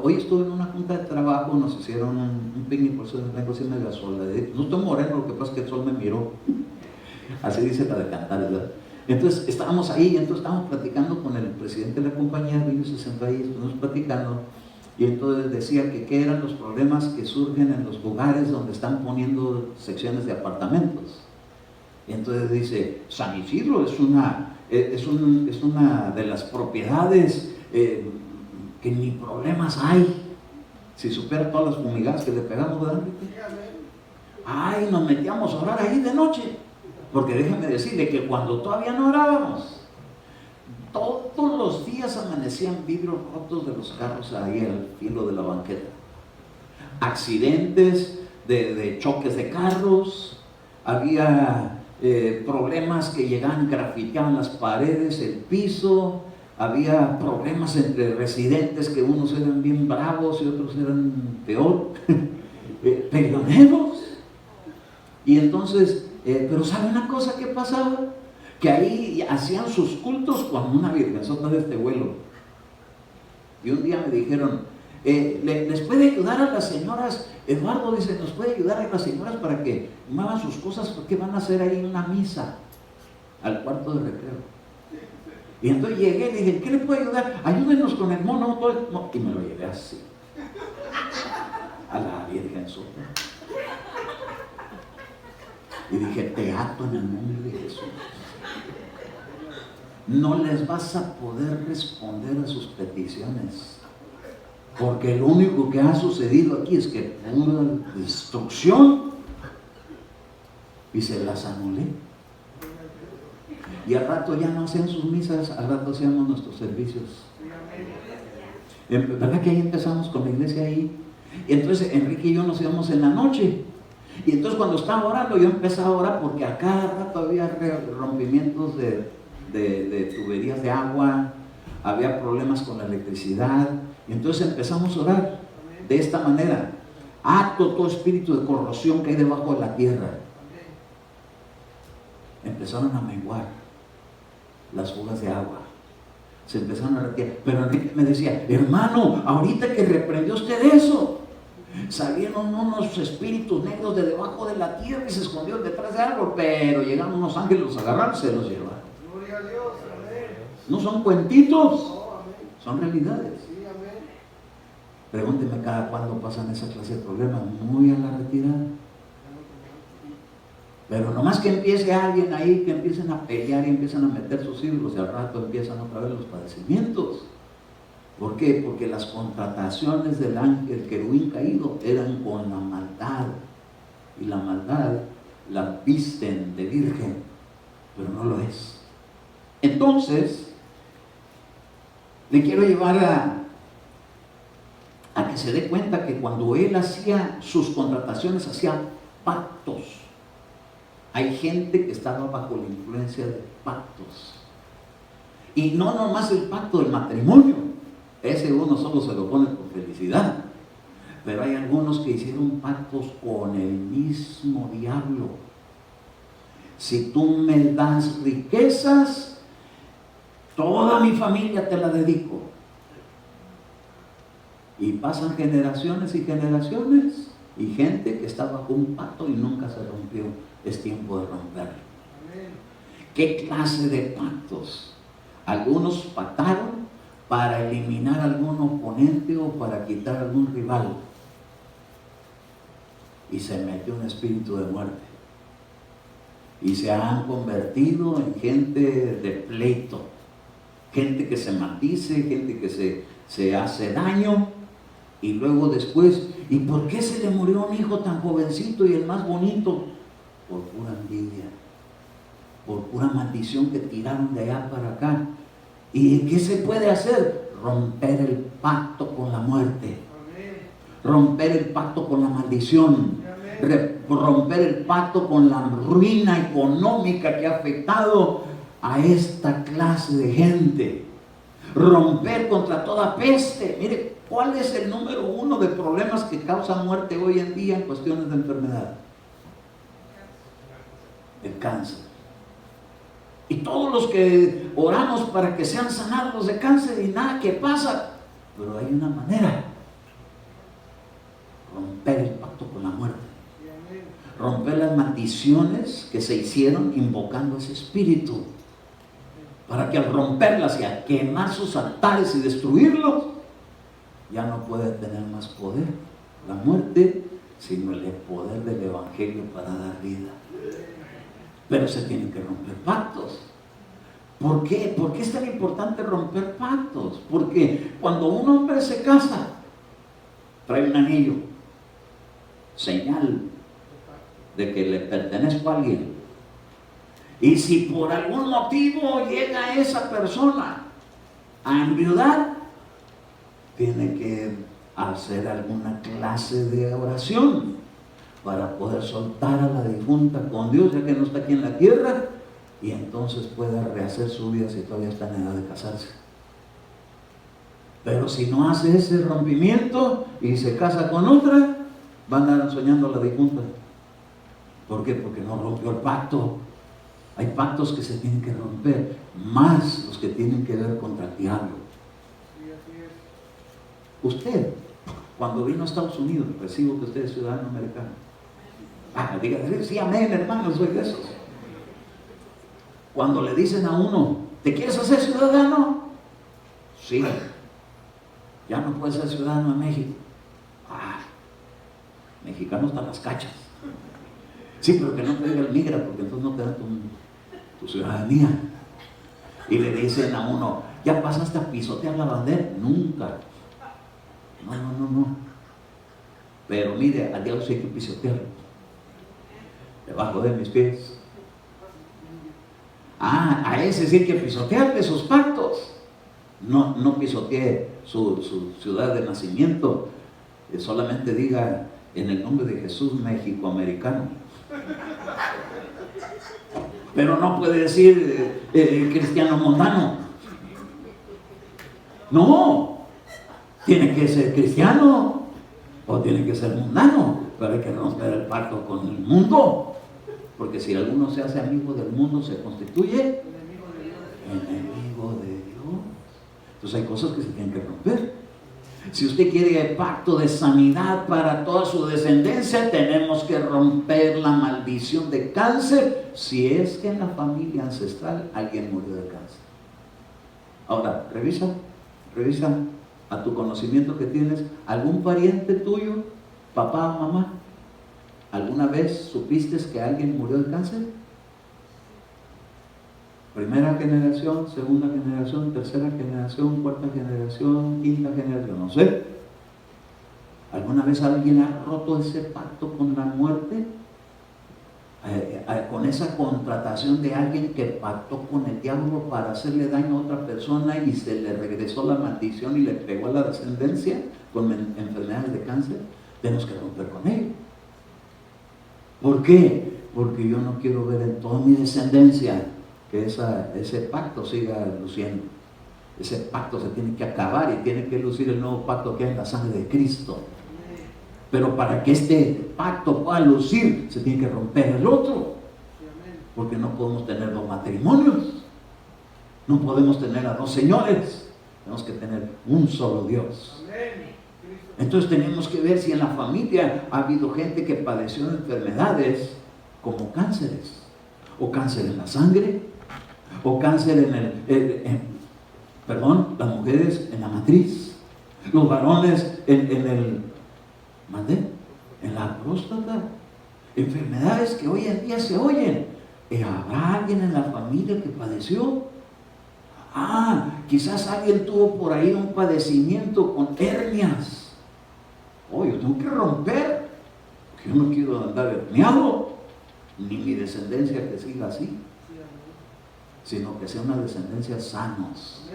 hoy estuve en una junta de trabajo, nos hicieron un picnic, por eso vengo así medio sola, no estoy moreno, lo que pasa es que el sol me miró, así dice la de cantar, ¿verdad? Entonces estábamos ahí, entonces estábamos platicando con el presidente de la compañía, vino, se sentó ahí, estuvimos platicando, y entonces decía que qué eran los problemas que surgen en los lugares donde están poniendo secciones de apartamentos. Y entonces dice, San Isidro es una de las propiedades que ni problemas hay. Si supiera todas las fumigadas que le pegamos, ¿verdad? Ay, nos metíamos a orar ahí de noche. Porque déjenme decirle que cuando todavía no orábamos, todos los días amanecían vidrios rotos de los carros ahí al filo de la banqueta. Accidentes de choques de carros, había problemas que llegaban, grafiteaban las paredes, el piso, había problemas entre residentes que unos eran bien bravos y otros eran peor, peleoneros. Y entonces, pero ¿sabe una cosa que pasaba? Que ahí hacían sus cultos con una virgenzota de este vuelo. Y un día me dijeron, ¿les puede ayudar a las señoras? Eduardo dice, ¿nos puede ayudar a las señoras para que muevan sus cosas? Porque van a hacer ahí una misa al cuarto de recreo. Y entonces llegué y le dije, ¿qué le puedo ayudar? Ayúdenos con el mono. Y me lo llevé así. A la Virgen Sota. Y dije, te ato en el nombre de Jesús. No les vas a poder responder a sus peticiones. Porque lo único que ha sucedido aquí es que pura destrucción. Y se las anulé. Y al rato ya no hacían sus misas, al rato hacíamos nuestros servicios. ¿Verdad que ahí empezamos con la iglesia ahí? Y entonces Enrique y yo nos íbamos en la noche. Y entonces cuando estaba orando, yo empezaba a orar porque a cada rato había rompimientos de tuberías de agua, había problemas con la electricidad. Y entonces empezamos a orar de esta manera. Ato todo espíritu de corrosión que hay debajo de la tierra. Empezaron a menguar las fugas de agua. Se empezaron a retirar. Pero Enrique me decía, hermano, ahorita que reprendió usted eso, salieron unos espíritus negros de debajo de la tierra y se escondieron detrás de algo, pero llegaron unos ángeles, los agarraron y se los llevaron. Gloria a Dios, amén. No son cuentitos, son realidades. Pregúnteme cada cuándo pasan esa clase de problemas, muy a la retirada. Pero nomás que empiece alguien ahí, que empiecen a pelear y empiezan a meter sus ídolos y al rato empiezan otra vez los padecimientos. ¿Por qué? Porque las contrataciones del ángel querubín caído eran con la maldad. Y la maldad la visten de virgen, pero no lo es. Entonces, le quiero llevar a que se dé cuenta que cuando él hacía sus contrataciones, hacía pactos. Hay gente que estaba bajo la influencia de pactos. Y no nomás el pacto del matrimonio. Ese uno solo se lo pone por felicidad. Pero hay algunos que hicieron pactos con el mismo diablo. Si tú me das riquezas, toda mi familia te la dedico. Y pasan generaciones y generaciones. Y gente que está bajo un pacto y nunca se rompió. Es tiempo de romperlo. ¿Qué clase de pactos? Algunos pactaron para eliminar algún oponente o para quitar algún rival. Y se metió un espíritu de muerte. Y se han convertido en gente de pleito. Gente que se maldice, gente que se hace daño. Y luego después, ¿y por qué se le murió un hijo tan jovencito y el más bonito? Por pura envidia, por pura maldición que tiraron de allá para acá. ¿Y qué se puede hacer? Romper el pacto con la muerte, romper el pacto con la maldición, romper el pacto con la ruina económica que ha afectado a esta clase de gente, romper contra toda peste. Mire, ¿cuál es el número uno de problemas que causan muerte hoy en día en cuestiones de enfermedad? El cáncer. Y todos los que oramos para que sean sanados de cáncer y nada que pasa, pero hay una manera: romper el pacto con la muerte, romper las maldiciones que se hicieron invocando ese espíritu, para que al romperlas y al quemar sus altares y destruirlos, ya no puede tener más poder la muerte, sino el poder del evangelio para dar vida. Pero se tienen que romper pactos. ¿Por qué? ¿Por qué es tan importante romper pactos? Porque cuando un hombre se casa, trae un anillo, señal de que le pertenezco a alguien. Y si por algún motivo llega esa persona a enviudar, tiene que hacer alguna clase de oración para poder soltar a la difunta con Dios, ya que no está aquí en la tierra, y entonces pueda rehacer su vida si todavía está en edad de casarse. Pero si no hace ese rompimiento y se casa con otra, va a andar soñando a la difunta. ¿Por qué? Porque no rompió el pacto. Hay pactos que se tienen que romper, más los que tienen que ver contra el diablo. Usted, cuando vino a Estados Unidos, recibo que usted es ciudadano americano. Diga, sí, amén, hermano, soy de esos. Cuando le dicen a uno, ¿Te quieres hacer ciudadano? Sí. Ya no puedes ser ciudadano de México. Ah, mexicano hasta las cachas. Sí, pero que no te diga el migra, porque entonces no te dan tu ciudadanía. Y le dicen a uno, ¿ya pasaste a pisotear la bandera? Nunca. No. Pero mire, al diablo sí hay que pisotearlo. Debajo de mis pies. A ese sí hay que pisotearle sus pactos. No pisotee su ciudad de nacimiento. Solamente diga, en el nombre de Jesús, México-americano. Pero no puede decir cristiano mundano. No, tiene que ser cristiano o tiene que ser mundano, pero hay que romper el pacto con el mundo, porque si alguno se hace amigo del mundo, se constituye enemigo de Dios. Entonces hay cosas que se tienen que romper. Si usted quiere el pacto de sanidad para toda su descendencia, tenemos que romper la maldición de cáncer, si es que en la familia ancestral alguien murió de cáncer. Ahora, revisa a tu conocimiento que tienes, algún pariente tuyo, papá o mamá, ¿alguna vez supiste que alguien murió de cáncer? Primera generación, segunda generación, tercera generación, cuarta generación, quinta generación, no sé. ¿Alguna vez alguien ha roto ese pacto con la muerte? Con esa contratación de alguien que pactó con el diablo para hacerle daño a otra persona y se le regresó la maldición y le pegó a la descendencia con enfermedades de cáncer. Tenemos que romper con ello. ¿Por qué? Porque yo no quiero ver en toda mi descendencia que ese pacto siga luciendo. Ese pacto se tiene que acabar y tiene que lucir el nuevo pacto que hay en la sangre de Cristo. Pero para que este pacto pueda lucir, se tiene que romper el otro. Porque no podemos tener dos matrimonios. No podemos tener a dos señores. Tenemos que tener un solo Dios. Entonces tenemos que ver si en la familia ha habido gente que padeció de enfermedades como cánceres. O cáncer en la sangre. O cáncer las mujeres en la matriz. Los varones en la próstata. Enfermedades que hoy en día se oyen. ¿Habrá alguien en la familia que padeció? Quizás alguien tuvo por ahí un padecimiento con hernias. Yo tengo que romper, porque yo no quiero andar herniado, ni mi descendencia que siga así, sino que sea una descendencia sanos,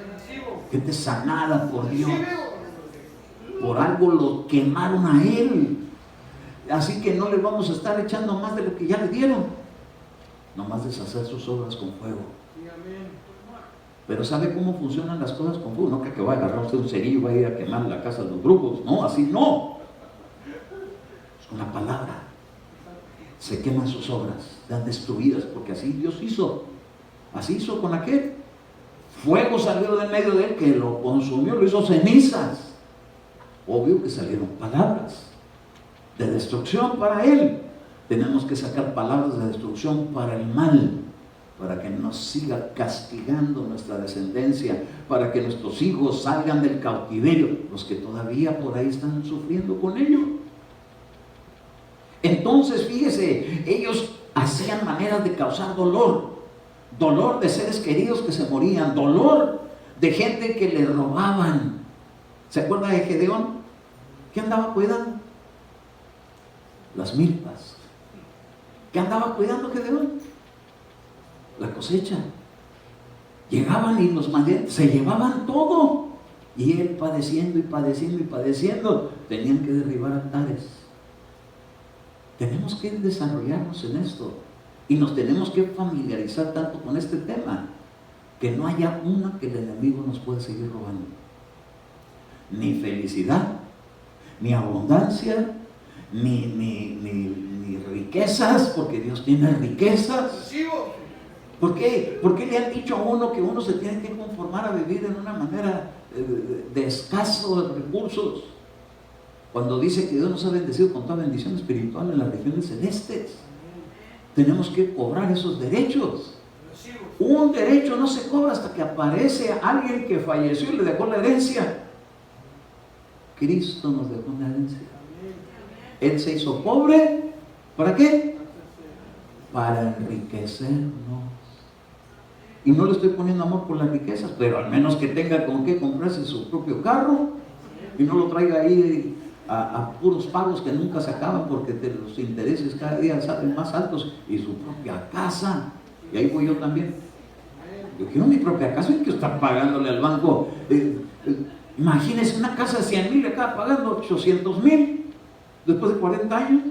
gente sanada por Dios. Por algo lo quemaron a él, así que no le vamos a estar echando más de lo que ya le dieron, nomás deshacer sus obras con fuego. Pero ¿sabe cómo funcionan las cosas con fuego? No que va a agarrar usted un cerillo y va a ir a quemar la casa de los brujos, no, así no. Es con la palabra. Se queman sus obras, están destruidas, porque así Dios hizo. Así hizo con aquel. Fuego salió del medio de él que lo consumió, lo hizo cenizas. Obvio que salieron palabras de destrucción para él. Tenemos que sacar palabras de destrucción para el mal, para que no siga castigando nuestra descendencia, para que nuestros hijos salgan del cautiverio, los que todavía por ahí están sufriendo con ello. Entonces, fíjese, ellos hacían maneras de causar dolor de seres queridos que se morían, dolor de gente que le robaban. ¿Se acuerda de Gedeón? ¿Qué andaba cuidando? Las milpas. ¿Qué andaba cuidando Gedeón? La cosecha. Llegaban y los maleantes se llevaban todo. Y él padeciendo y padeciendo y padeciendo, tenían que derribar altares. Tenemos que desarrollarnos en esto. Y nos tenemos que familiarizar tanto con este tema, que no haya una que el enemigo nos pueda seguir robando. Ni felicidad, ni abundancia, ni riquezas, porque Dios tiene riquezas. ¿Por qué? ¿Por qué le han dicho a uno que uno se tiene que conformar a vivir en una manera de escasos recursos? Cuando dice que Dios nos ha bendecido con toda bendición espiritual en las regiones celestes. Tenemos que cobrar esos derechos. Un derecho no se cobra hasta que aparece alguien que falleció y le dejó la herencia. Cristo nos dejó una herencia. Él se hizo pobre. ¿Para qué? Para enriquecernos. Y no le estoy poniendo amor por las riquezas, pero al menos que tenga con qué comprarse su propio carro y no lo traiga ahí a puros pagos que nunca se acaban porque los intereses cada día salen más altos, y su propia casa. Y ahí voy yo también. Yo quiero mi propia casa, hay que estar pagándole al banco. Imagínense una casa de 100,000, le acaba pagando 800,000 después de 40 años.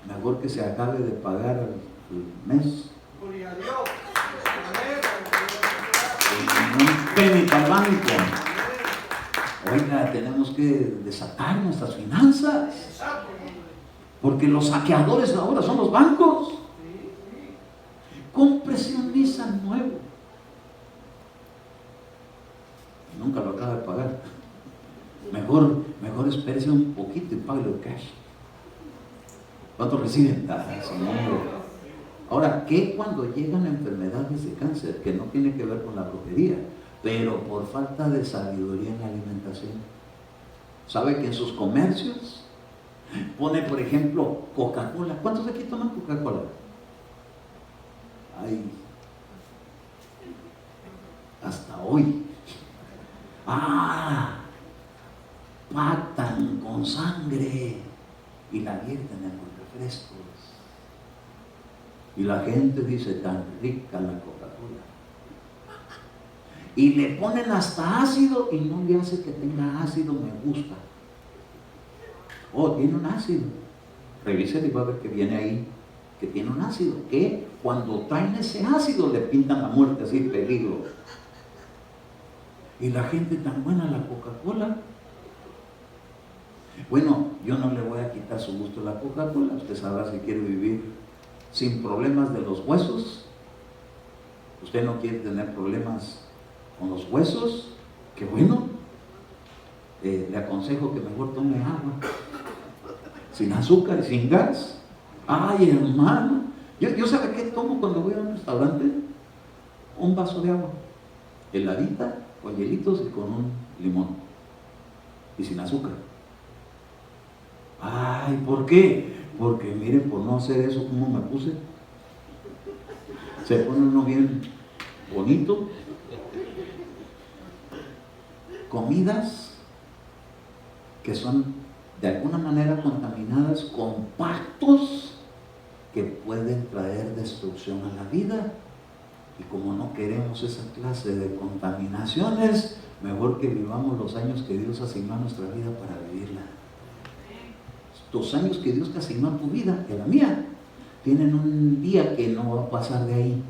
Mejor que se acabe de pagar el mes. No penny para el banco. Oiga, tenemos que desatar nuestras finanzas, porque los saqueadores ahora son los bancos. Cómprese un Nissan nuevo. Nunca lo acaba de pagar. Mejor espérese un poquito y páguelo cash. ¿Cuánto reciben? Señor. Ahora, ¿qué cuando llegan enfermedades de cáncer? Que no tiene que ver con la brujería, pero por falta de sabiduría en la alimentación. ¿Sabe que en sus comercios pone, por ejemplo, Coca-Cola? ¿Cuántos de aquí toman Coca-Cola? Ay, hasta hoy. Pactan con sangre y la vierten en los refrescos. Y la gente dice, tan rica la Coca-Cola. Y le ponen hasta ácido y no le hace que tenga ácido, me gusta. Oh, tiene un ácido. Revise y va a ver que viene ahí, que tiene un ácido. Que cuando traen ese ácido le pintan la muerte, así, peligro. Y la gente tan buena la Coca-Cola. Bueno, yo no le voy a quitar su gusto a la Coca-Cola. Usted sabrá si quiere vivir sin problemas de los huesos. Usted no quiere tener problemas con los huesos, qué bueno. Le aconsejo que mejor tome agua sin azúcar y sin gas. Ay, hermano, yo ¿sabe qué tomo cuando voy a un restaurante? Un vaso de agua heladita, con hielitos y con un limón y sin azúcar. Ay, ¿por qué? Porque miren, por no hacer eso, ¿cómo me puse? Se pone uno bien bonito. Comidas que son de alguna manera contaminadas con pactos que pueden traer destrucción a la vida. Y como no queremos esa clase de contaminaciones, mejor que vivamos los años que Dios asignó a nuestra vida para vivirla. Los años que Dios te asignó a tu vida, que la mía, tienen un día que no va a pasar de ahí.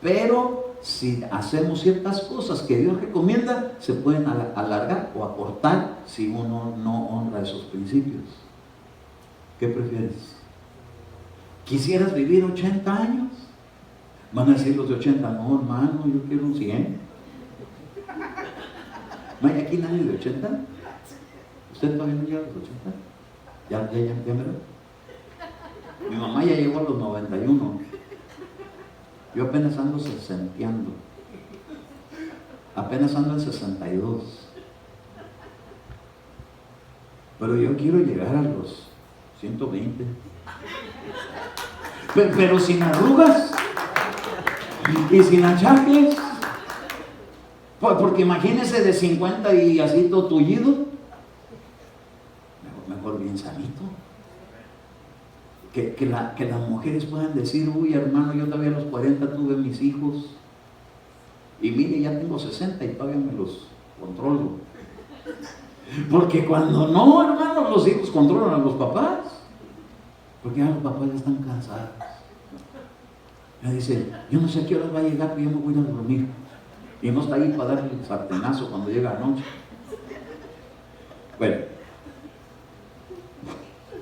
Pero si hacemos ciertas cosas que Dios recomienda, se pueden alargar o acortar si uno no honra esos principios. ¿Qué prefieres? ¿Quisieras vivir 80 años? Van a decir los de 80, no hermano, yo quiero un 100. ¿No hay aquí nadie de 80? ¿Usted todavía no llega a los 80? ¿Ya me lo? Mi mamá ya llegó a los 91. Yo apenas ando sesenteando. Apenas ando en 62. Pero yo quiero llegar a los 120. Pero sin arrugas y sin achaques. Porque imagínese de 50 y así todo tullido. Mejor bien sanito. Que las mujeres puedan decir, uy hermano, yo todavía a los 40 tuve mis hijos y mire, ya tengo 60 y todavía me los controlo. Porque cuando no, hermano, los hijos controlan a los papás, porque ya los papás ya están cansados. Me dice, yo no sé a qué hora va a llegar, pero yo me voy a dormir. Y no está ahí para darle el sartenazo cuando llega la noche. Bueno,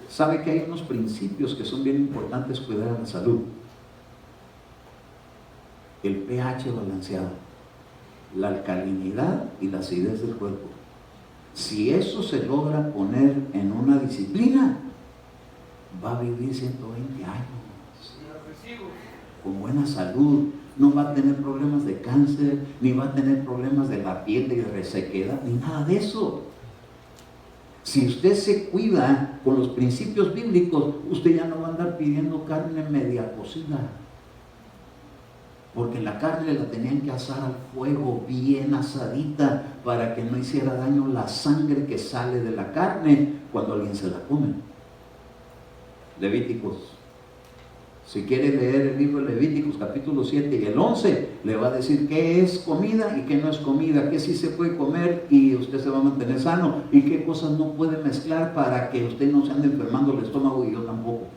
sabe que hay unos principios que son bien importantes cuidar de la salud. El pH balanceado, la alcalinidad y la acidez del cuerpo. Si eso se logra poner en una disciplina, va a vivir 120 años. con buena salud, no va a tener problemas de cáncer, ni va a tener problemas de la piel, de resequedad, ni nada de eso. Si usted se cuida con los principios bíblicos, usted ya no va a andar pidiendo carne media cocida. Porque la carne la tenían que asar al fuego, bien asadita, para que no hiciera daño la sangre que sale de la carne cuando alguien se la come. Levíticos. Si quiere leer el libro de Levíticos, capítulo 7 y el 11, le va a decir qué es comida y qué no es comida, qué sí se puede comer y usted se va a mantener sano, y qué cosas no puede mezclar para que usted no se ande enfermando el estómago, y yo tampoco.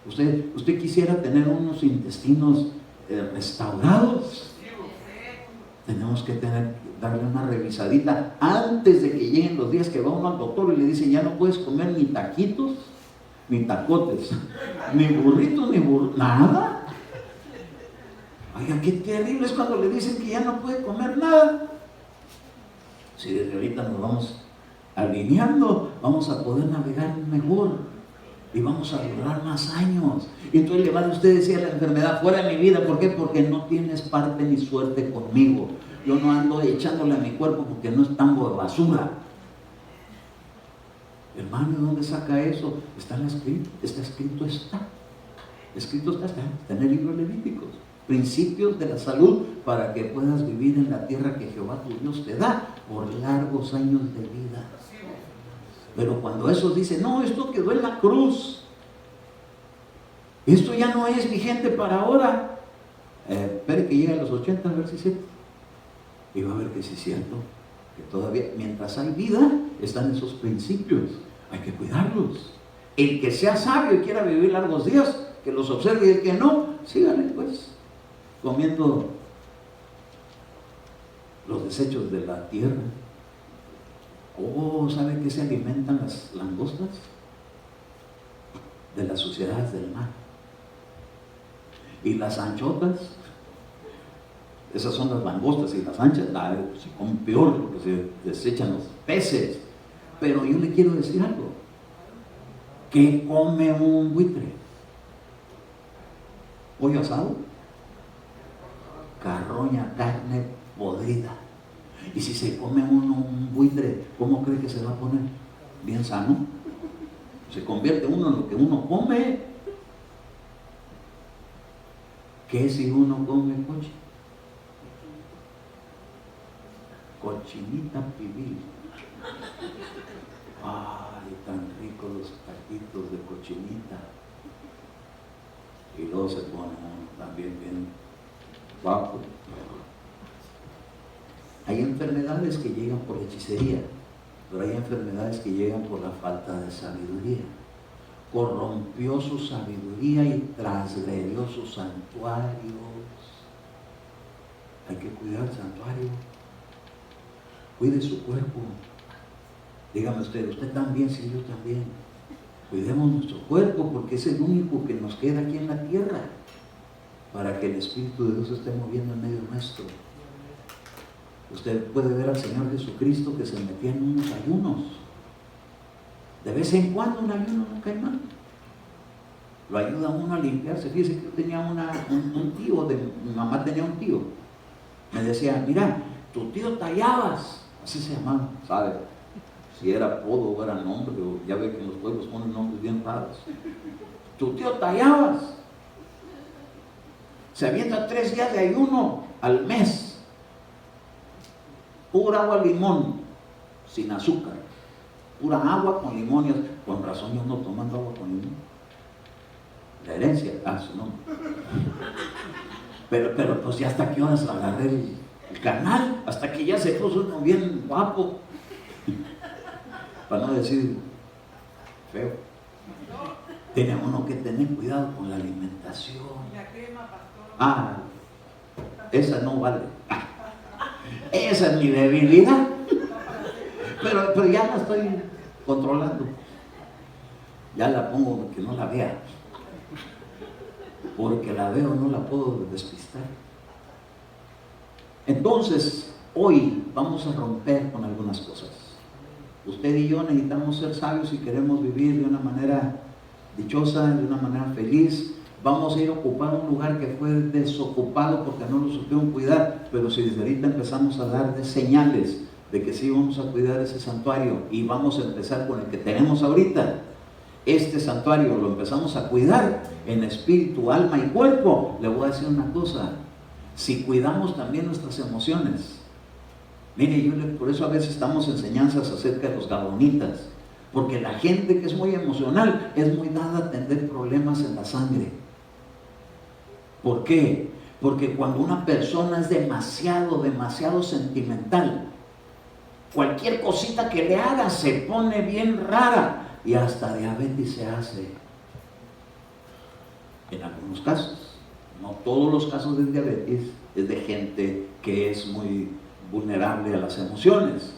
Usted quisiera tener unos intestinos restaurados. Tenemos que darle una revisadita antes de que lleguen los días que va uno al doctor y le dicen, ya no puedes comer ni taquitos, ni tacotes, ni burritos, nada. Oiga, qué terrible es cuando le dicen que ya no puede comer nada. Si desde ahorita nos vamos alineando, vamos a poder navegar mejor y vamos a durar más años. Y entonces le va a usted decir a la enfermedad, fuera de mi vida. ¿Por qué? Porque no tienes parte ni suerte conmigo. Yo no ando echándole a mi cuerpo porque no es tambo de basura. Hermano, ¿de dónde saca eso? Está escrito, está en el libro de Levíticos. Principios de la salud para que puedas vivir en la tierra que Jehová tu Dios te da por largos años de vida. Pero cuando eso dice, no, esto quedó en la cruz, esto ya no es vigente para ahora, espere que llegue a los 80, a ver si es cierto, y va a ver que sí es cierto, que todavía, mientras hay vida, están esos principios, hay que cuidarlos. El que sea sabio y quiera vivir largos días, que los observe, y el que no, síganle pues, comiendo los desechos de la tierra. ¿Sabe qué se alimentan las langostas? De las suciedades del mar. Y las anchotas, esas son las langostas, y las anchas se comen peor porque se desechan los peces. Pero yo le quiero decir algo. ¿Qué come un buitre? ¿Pollo asado? Carroña, carne podrida. Y si se come uno un buitre, ¿cómo cree que se va a poner? Bien sano. Se convierte uno en lo que uno come. ¿Qué si uno come coche? Cochinita pibil. Ay, tan ricos los taquitos de cochinita. Y luego se pone uno también bien guapo. Hay enfermedades que llegan por hechicería, pero hay enfermedades que llegan por la falta de sabiduría. Corrompió su sabiduría y transgredió sus santuarios. Hay que cuidar el santuario. Cuide su cuerpo. Dígame usted también, sí, yo también. Cuidemos nuestro cuerpo porque es el único que nos queda aquí en la tierra para que el Espíritu de Dios se esté moviendo en medio nuestro. Usted puede ver al Señor Jesucristo que se metía en unos ayunos. De vez en cuando un ayuno no cae mal. Lo ayuda a uno a limpiarse. Fíjese que yo tenía un tío, mi mamá tenía un tío. Me decía, mira, tu tío Tallabas, así se llamaba, ¿sabe? Si era apodo o era nombre, ya ve que en los pueblos ponen nombres bien raros. Tu tío Tallabas se avienta 3 días de ayuno al mes. Pura agua limón, sin azúcar. Pura agua con limón. Con razón yo no tomando agua con limón. La herencia, su nombre. Pero pues ya hasta que horas agarré el canal, hasta que ya se puso uno bien guapo. Para no decir feo. Tiene uno que tener cuidado con la alimentación. La crema, pastor. Esa no vale. Esa es mi debilidad. Pero ya la estoy controlando. Ya la pongo que no la vea. Porque la veo, no la puedo despistar. Entonces, hoy vamos a romper con algunas cosas. Usted y yo necesitamos ser sabios si queremos vivir de una manera dichosa, de una manera feliz. vamos a ir a ocupar un lugar que fue desocupado porque no lo supieron cuidar, pero si desde ahorita empezamos a dar de señales de que sí vamos a cuidar ese santuario y vamos a empezar con el que tenemos ahorita, este santuario lo empezamos a cuidar en espíritu, alma y cuerpo, le voy a decir una cosa, si cuidamos también nuestras emociones, mire, por eso a veces estamos enseñanzas acerca de los gabonitas, porque la gente que es muy emocional es muy dada a tener problemas en la sangre. ¿Por qué? Porque cuando una persona es demasiado sentimental, cualquier cosita que le haga se pone bien rara y hasta diabetes se hace. En algunos casos, no todos los casos de diabetes es de gente que es muy vulnerable a las emociones.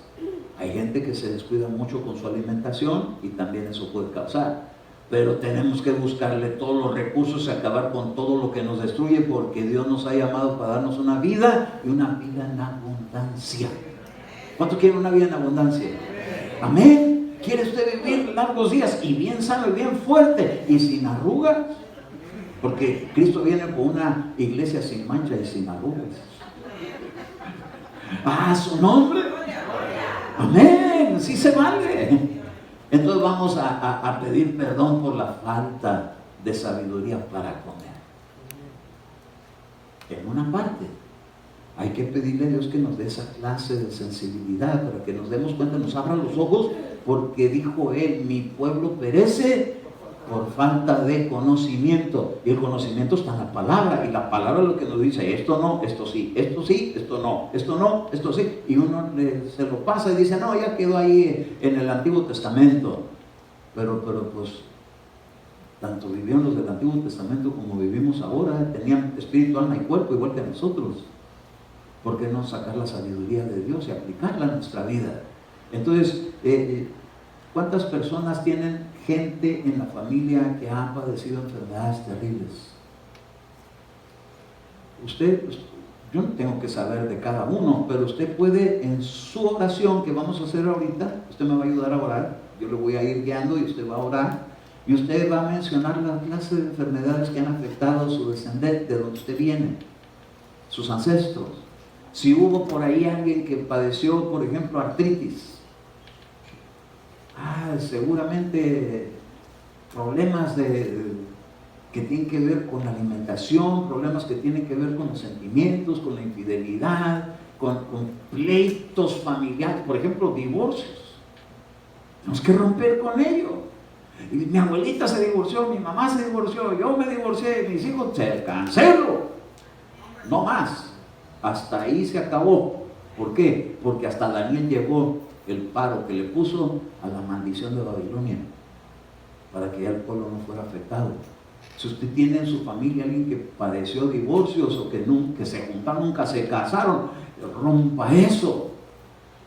Hay gente que se descuida mucho con su alimentación y también eso puede causar. Pero tenemos que buscarle todos los recursos y acabar con todo lo que nos destruye, porque Dios nos ha llamado para darnos una vida y una vida en abundancia. ¿Cuánto quiere una vida en abundancia? Amén. ¿Quiere usted vivir largos días y bien sano y bien fuerte y sin arrugas? Porque Cristo viene con una iglesia sin mancha y sin arrugas. ¡Ah, su nombre! Amén, sí se vale. Entonces vamos a pedir perdón por la falta de sabiduría para comer. En una parte, hay que pedirle a Dios que nos dé esa clase de sensibilidad para que nos demos cuenta, nos abra los ojos, porque dijo Él, mi pueblo perece por falta de conocimiento, y el conocimiento está en la palabra, y la palabra es lo que nos dice, esto no, esto sí, esto no, esto no, esto sí, y uno se lo pasa y dice, no, ya quedó ahí en el Antiguo Testamento, pero pues, tanto vivieron los del Antiguo Testamento como vivimos ahora, tenían espíritu, alma y cuerpo igual que nosotros. ¿Por qué no sacar la sabiduría de Dios y aplicarla a nuestra vida? Entonces, ¿cuántas personas tienen gente en la familia que ha padecido enfermedades terribles? Yo no tengo que saber de cada uno, pero usted puede en su oración que vamos a hacer ahorita, usted me va a ayudar a orar, yo le voy a ir guiando y usted va a orar, y usted va a mencionar la clase de enfermedades que han afectado a su descendiente, de donde usted viene, sus ancestros. Si hubo por ahí alguien que padeció, por ejemplo, artritis, seguramente problemas que tienen que ver con la alimentación, problemas que tienen que ver con los sentimientos, con la infidelidad, con pleitos familiares, por ejemplo, divorcios. Tenemos que romper con ello. Y mi abuelita se divorció, mi mamá se divorció, yo me divorcié, mis hijos se cancelo. No más. Hasta ahí se acabó. ¿Por qué? Porque hasta Daniel llegó el paro que le puso a la maldición de Babilonia para que ya el pueblo no fuera afectado. Si usted tiene en su familia alguien que padeció divorcios o que se juntaron, nunca se casaron, rompa eso,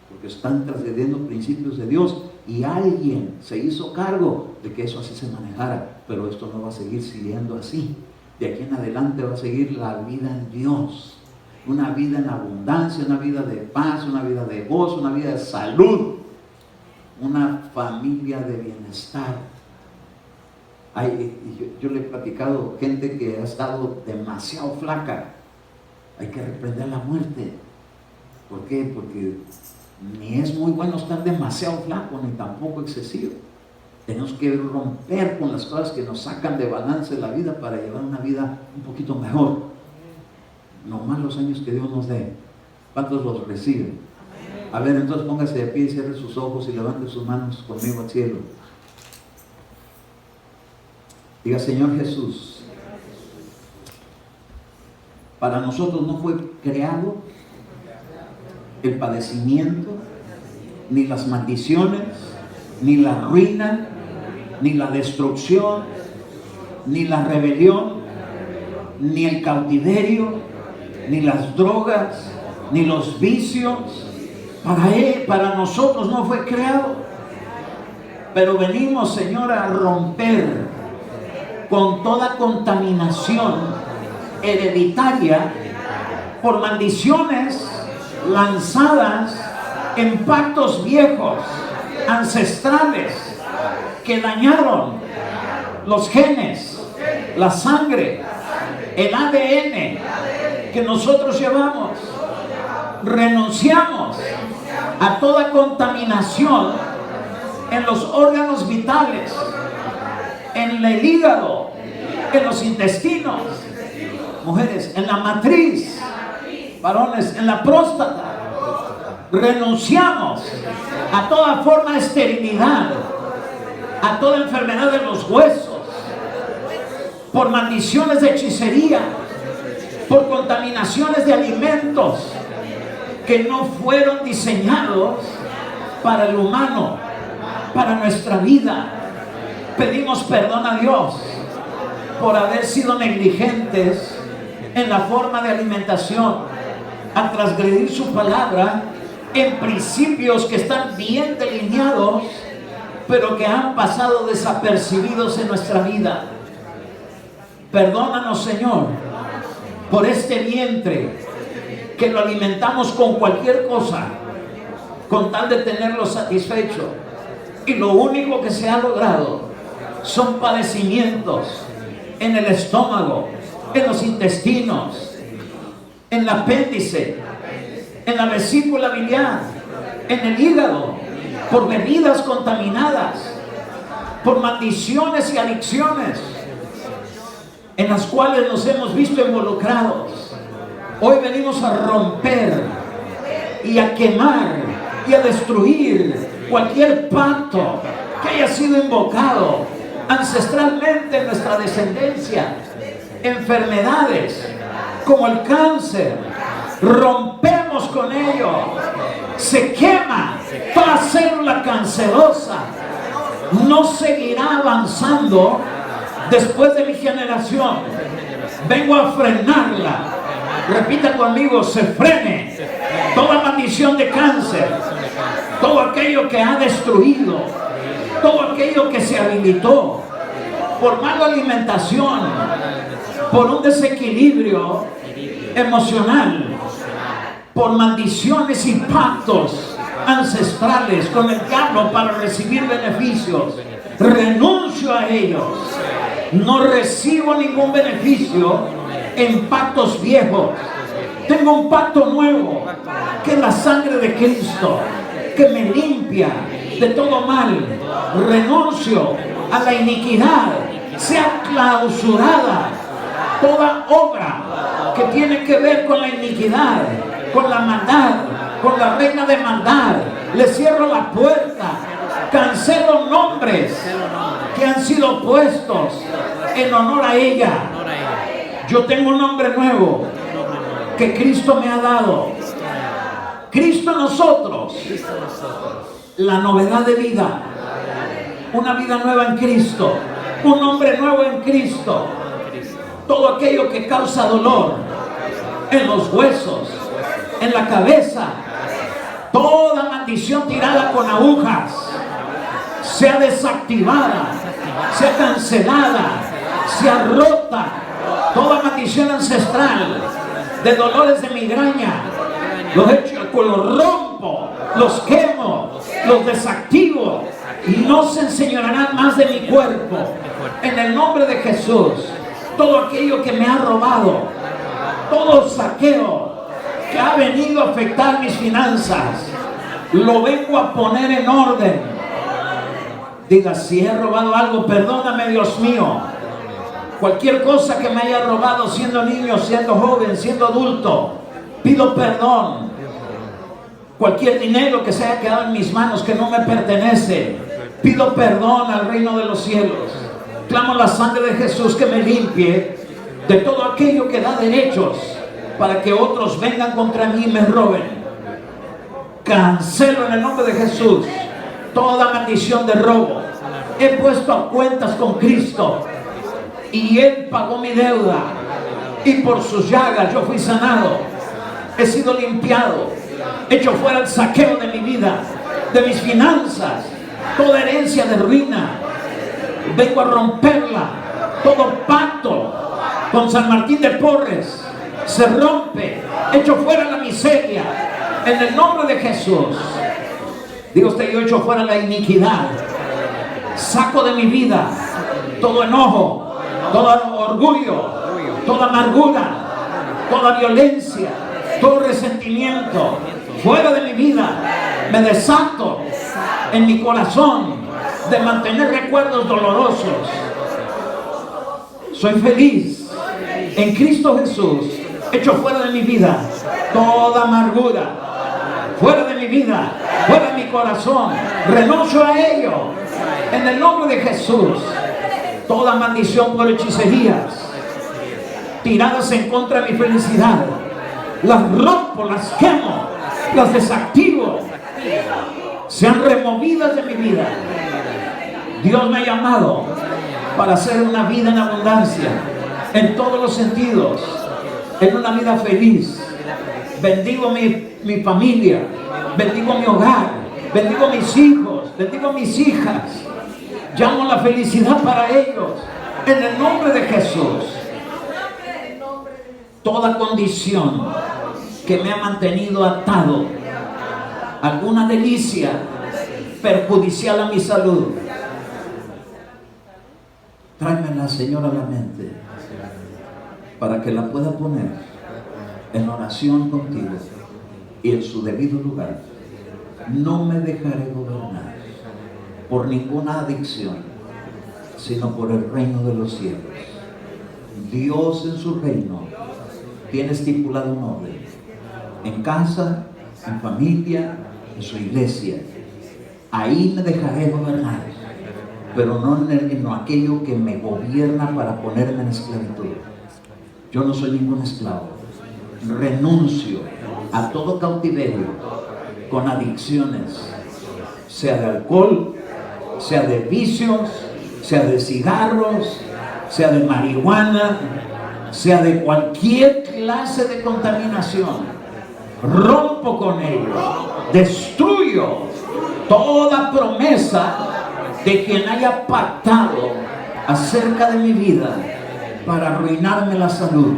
porque están trasgrediendo principios de Dios y alguien se hizo cargo de que eso así se manejara, pero esto no va a seguir siguiendo así. De aquí en adelante va a seguir la vida en Dios. Una vida en abundancia, una vida de paz, una vida de gozo, una vida de salud, una familia de bienestar. Yo le he platicado gente que ha estado demasiado flaca. Hay que reprender la muerte. ¿Por qué? Porque ni es muy bueno estar demasiado flaco, ni tampoco excesivo. Tenemos que romper con las cosas que nos sacan de balance la vida para llevar una vida un poquito mejor. No más los años que Dios nos dé. ¿Cuántos los reciben? A ver, entonces póngase de pie y cierre sus ojos y levante sus manos conmigo al cielo. Diga, Señor Jesús, para nosotros no fue creado el padecimiento, ni las maldiciones, ni la ruina, ni la destrucción, ni la rebelión, ni el cautiverio, ni las drogas, ni los vicios. Para nosotros no fue creado. Pero venimos, Señor, a romper con toda contaminación hereditaria por maldiciones lanzadas en pactos viejos, ancestrales, que dañaron los genes, la sangre, el ADN que nosotros llevamos. Renunciamos a toda contaminación en los órganos vitales, en el hígado, en los intestinos, mujeres, en la matriz, varones, en la próstata. Renunciamos a toda forma de esterilidad, a toda enfermedad de los huesos, por maldiciones de hechicería, por contaminaciones de alimentos que no fueron diseñados para el humano, para nuestra vida. Pedimos perdón a Dios por haber sido negligentes en la forma de alimentación, al transgredir su palabra en principios que están bien delineados, pero que han pasado desapercibidos en nuestra vida. Perdónanos, Señor, por este vientre que lo alimentamos con cualquier cosa, con tal de tenerlo satisfecho, y lo único que se ha logrado son padecimientos en el estómago, en los intestinos, en el apéndice, en la vesícula biliar, en el hígado, por bebidas contaminadas, por maldiciones y adicciones en las cuales nos hemos visto involucrados. Hoy venimos a romper y a quemar y a destruir cualquier pacto que haya sido invocado ancestralmente en nuestra descendencia. Enfermedades como el cáncer, rompemos con ello. Se quema toda célula cancerosa. No seguirá avanzando después de mi generación. Vengo a frenarla. Repita conmigo: se frene toda maldición de cáncer, todo aquello que ha destruido, todo aquello que se habilitó por mala alimentación, por un desequilibrio emocional, por maldiciones y pactos ancestrales con el diablo para recibir beneficios. Renuncio a ellos. No recibo ningún beneficio en pactos viejos. Tengo un pacto nuevo, que es la sangre de Cristo, que me limpia de todo mal. Renuncio a la iniquidad. Sea clausurada toda obra que tiene que ver con la iniquidad, con la maldad, con la reina de maldad. Le cierro la puerta. Cancelo nombres que han sido puestos en honor a ella. Yo tengo un nombre nuevo que Cristo me ha dado. Cristo en nosotros, la novedad de vida, una vida nueva en Cristo, un hombre nuevo en Cristo. Todo aquello que causa dolor en los huesos, en la cabeza, toda maldición tirada con agujas, sea desactivada, sea cancelada, sea rota. Toda maldición ancestral de dolores de migraña, los rompo, los quemo, los desactivo. No se enseñorearán más de mi cuerpo. En el nombre de Jesús, todo aquello que me ha robado, todo saqueo que ha venido a afectar mis finanzas, lo vengo a poner en orden. Diga: si he robado algo, perdóname, Dios mío. Cualquier cosa que me haya robado siendo niño, siendo joven, siendo adulto, pido perdón. Cualquier dinero que se haya quedado en mis manos que no me pertenece, pido perdón al reino de los cielos. Clamo la sangre de Jesús que me limpie de todo aquello que da derechos para que otros vengan contra mí y me roben. Cancelo en el nombre de Jesús toda maldición de robo. He puesto a cuentas con Cristo y Él pagó mi deuda, y por sus llagas yo fui sanado. He sido limpiado, hecho fuera el saqueo de mi vida, de mis finanzas, toda herencia de ruina. Vengo a romperla. Todo pacto con San Martín de Porres se rompe, hecho fuera la miseria en el nombre de Jesús. Diga usted: yo echo fuera la iniquidad. Saco de mi vida todo enojo, todo orgullo, toda amargura, toda violencia, todo resentimiento, fuera de mi vida. Me desato en mi corazón de mantener recuerdos dolorosos. Soy feliz en Cristo Jesús. Echo fuera de mi vida toda amargura, fuera de mi vida, fuera de mi corazón. Renuncio a ello en el nombre de Jesús. Toda maldición por hechicerías tiradas en contra de mi felicidad, las rompo, las quemo, las desactivo, sean removidas de mi vida. Dios me ha llamado para hacer una vida en abundancia, en todos los sentidos, en una vida feliz. Bendigo mi familia, bendigo mi hogar, bendigo mis hijos, bendigo mis hijas. Llamo la felicidad para ellos, en el nombre de Jesús. Toda condición que me ha mantenido atado, alguna delicia perjudicial a mi salud, tráemela, Señor, a la mente para que la pueda poner en oración contigo y en su debido lugar. No me dejaré gobernar por ninguna adicción, sino por el reino de los cielos. Dios en su reino tiene estipulado un orden, en casa, en familia, en su iglesia. Ahí me dejaré gobernar, pero no en aquello que me gobierna para ponerme en esclavitud. Yo no soy ningún esclavo. Renuncio a todo cautiverio con adicciones, sea de alcohol, sea de vicios, sea de cigarros, sea de marihuana, sea de cualquier clase de contaminación. Rompo con ello, destruyo toda promesa de quien haya pactado acerca de mi vida para arruinarme la salud.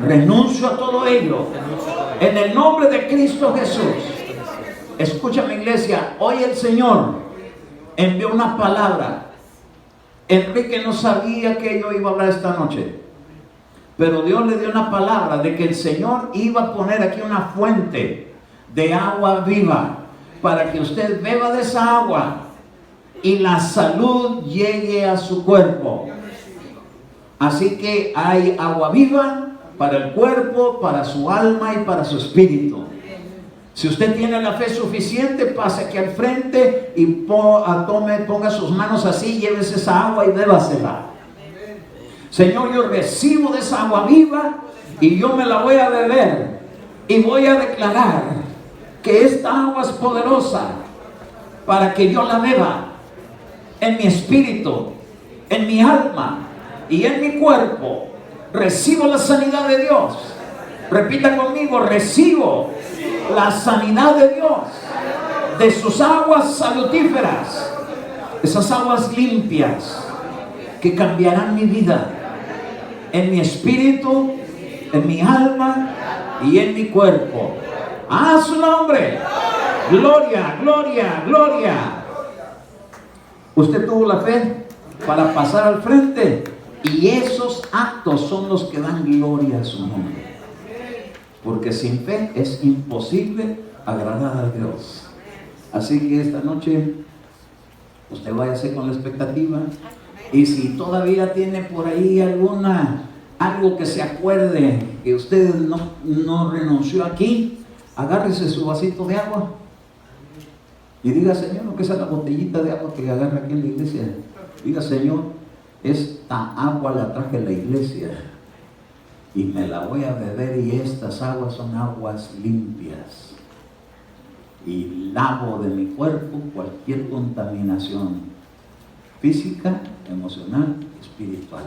Renuncio a todo ello en el nombre de Cristo Jesús. Escúchame, iglesia, hoy el Señor envió una palabra. Enrique no sabía que yo iba a hablar esta noche, pero Dios le dio una palabra de que el Señor iba a poner aquí una fuente de agua viva para que usted beba de esa agua y la salud llegue a su cuerpo. Así que hay agua viva para el cuerpo, para su alma y para su espíritu. Si usted tiene la fe suficiente, pase aquí al frente y ponga sus manos así, llévese esa agua y bébasela. Señor, yo recibo de esa agua viva y yo me la voy a beber y voy a declarar que esta agua es poderosa para que yo la beba en mi espíritu, en mi alma y en mi cuerpo. Recibo la sanidad de Dios. Repita conmigo: recibo la sanidad de Dios, de sus aguas salutíferas, esas aguas limpias que cambiarán mi vida, en mi espíritu, en mi alma y en mi cuerpo. ¡A su nombre! Gloria, gloria, gloria. Usted tuvo la fe para pasar al frente y esos actos son los que dan gloria a su nombre. Porque sin fe es imposible agradar a Dios. Así que esta noche usted váyase con la expectativa. Y si todavía tiene por ahí algo que se acuerde que usted no renunció aquí, agárrese su vasito de agua y diga: Señor, lo que es la botellita de agua que agarra aquí en la iglesia, diga: Señor, esta agua la traje a la iglesia y me la voy a beber, y estas aguas son aguas limpias, y lavo de mi cuerpo cualquier contaminación física, emocional, espiritual.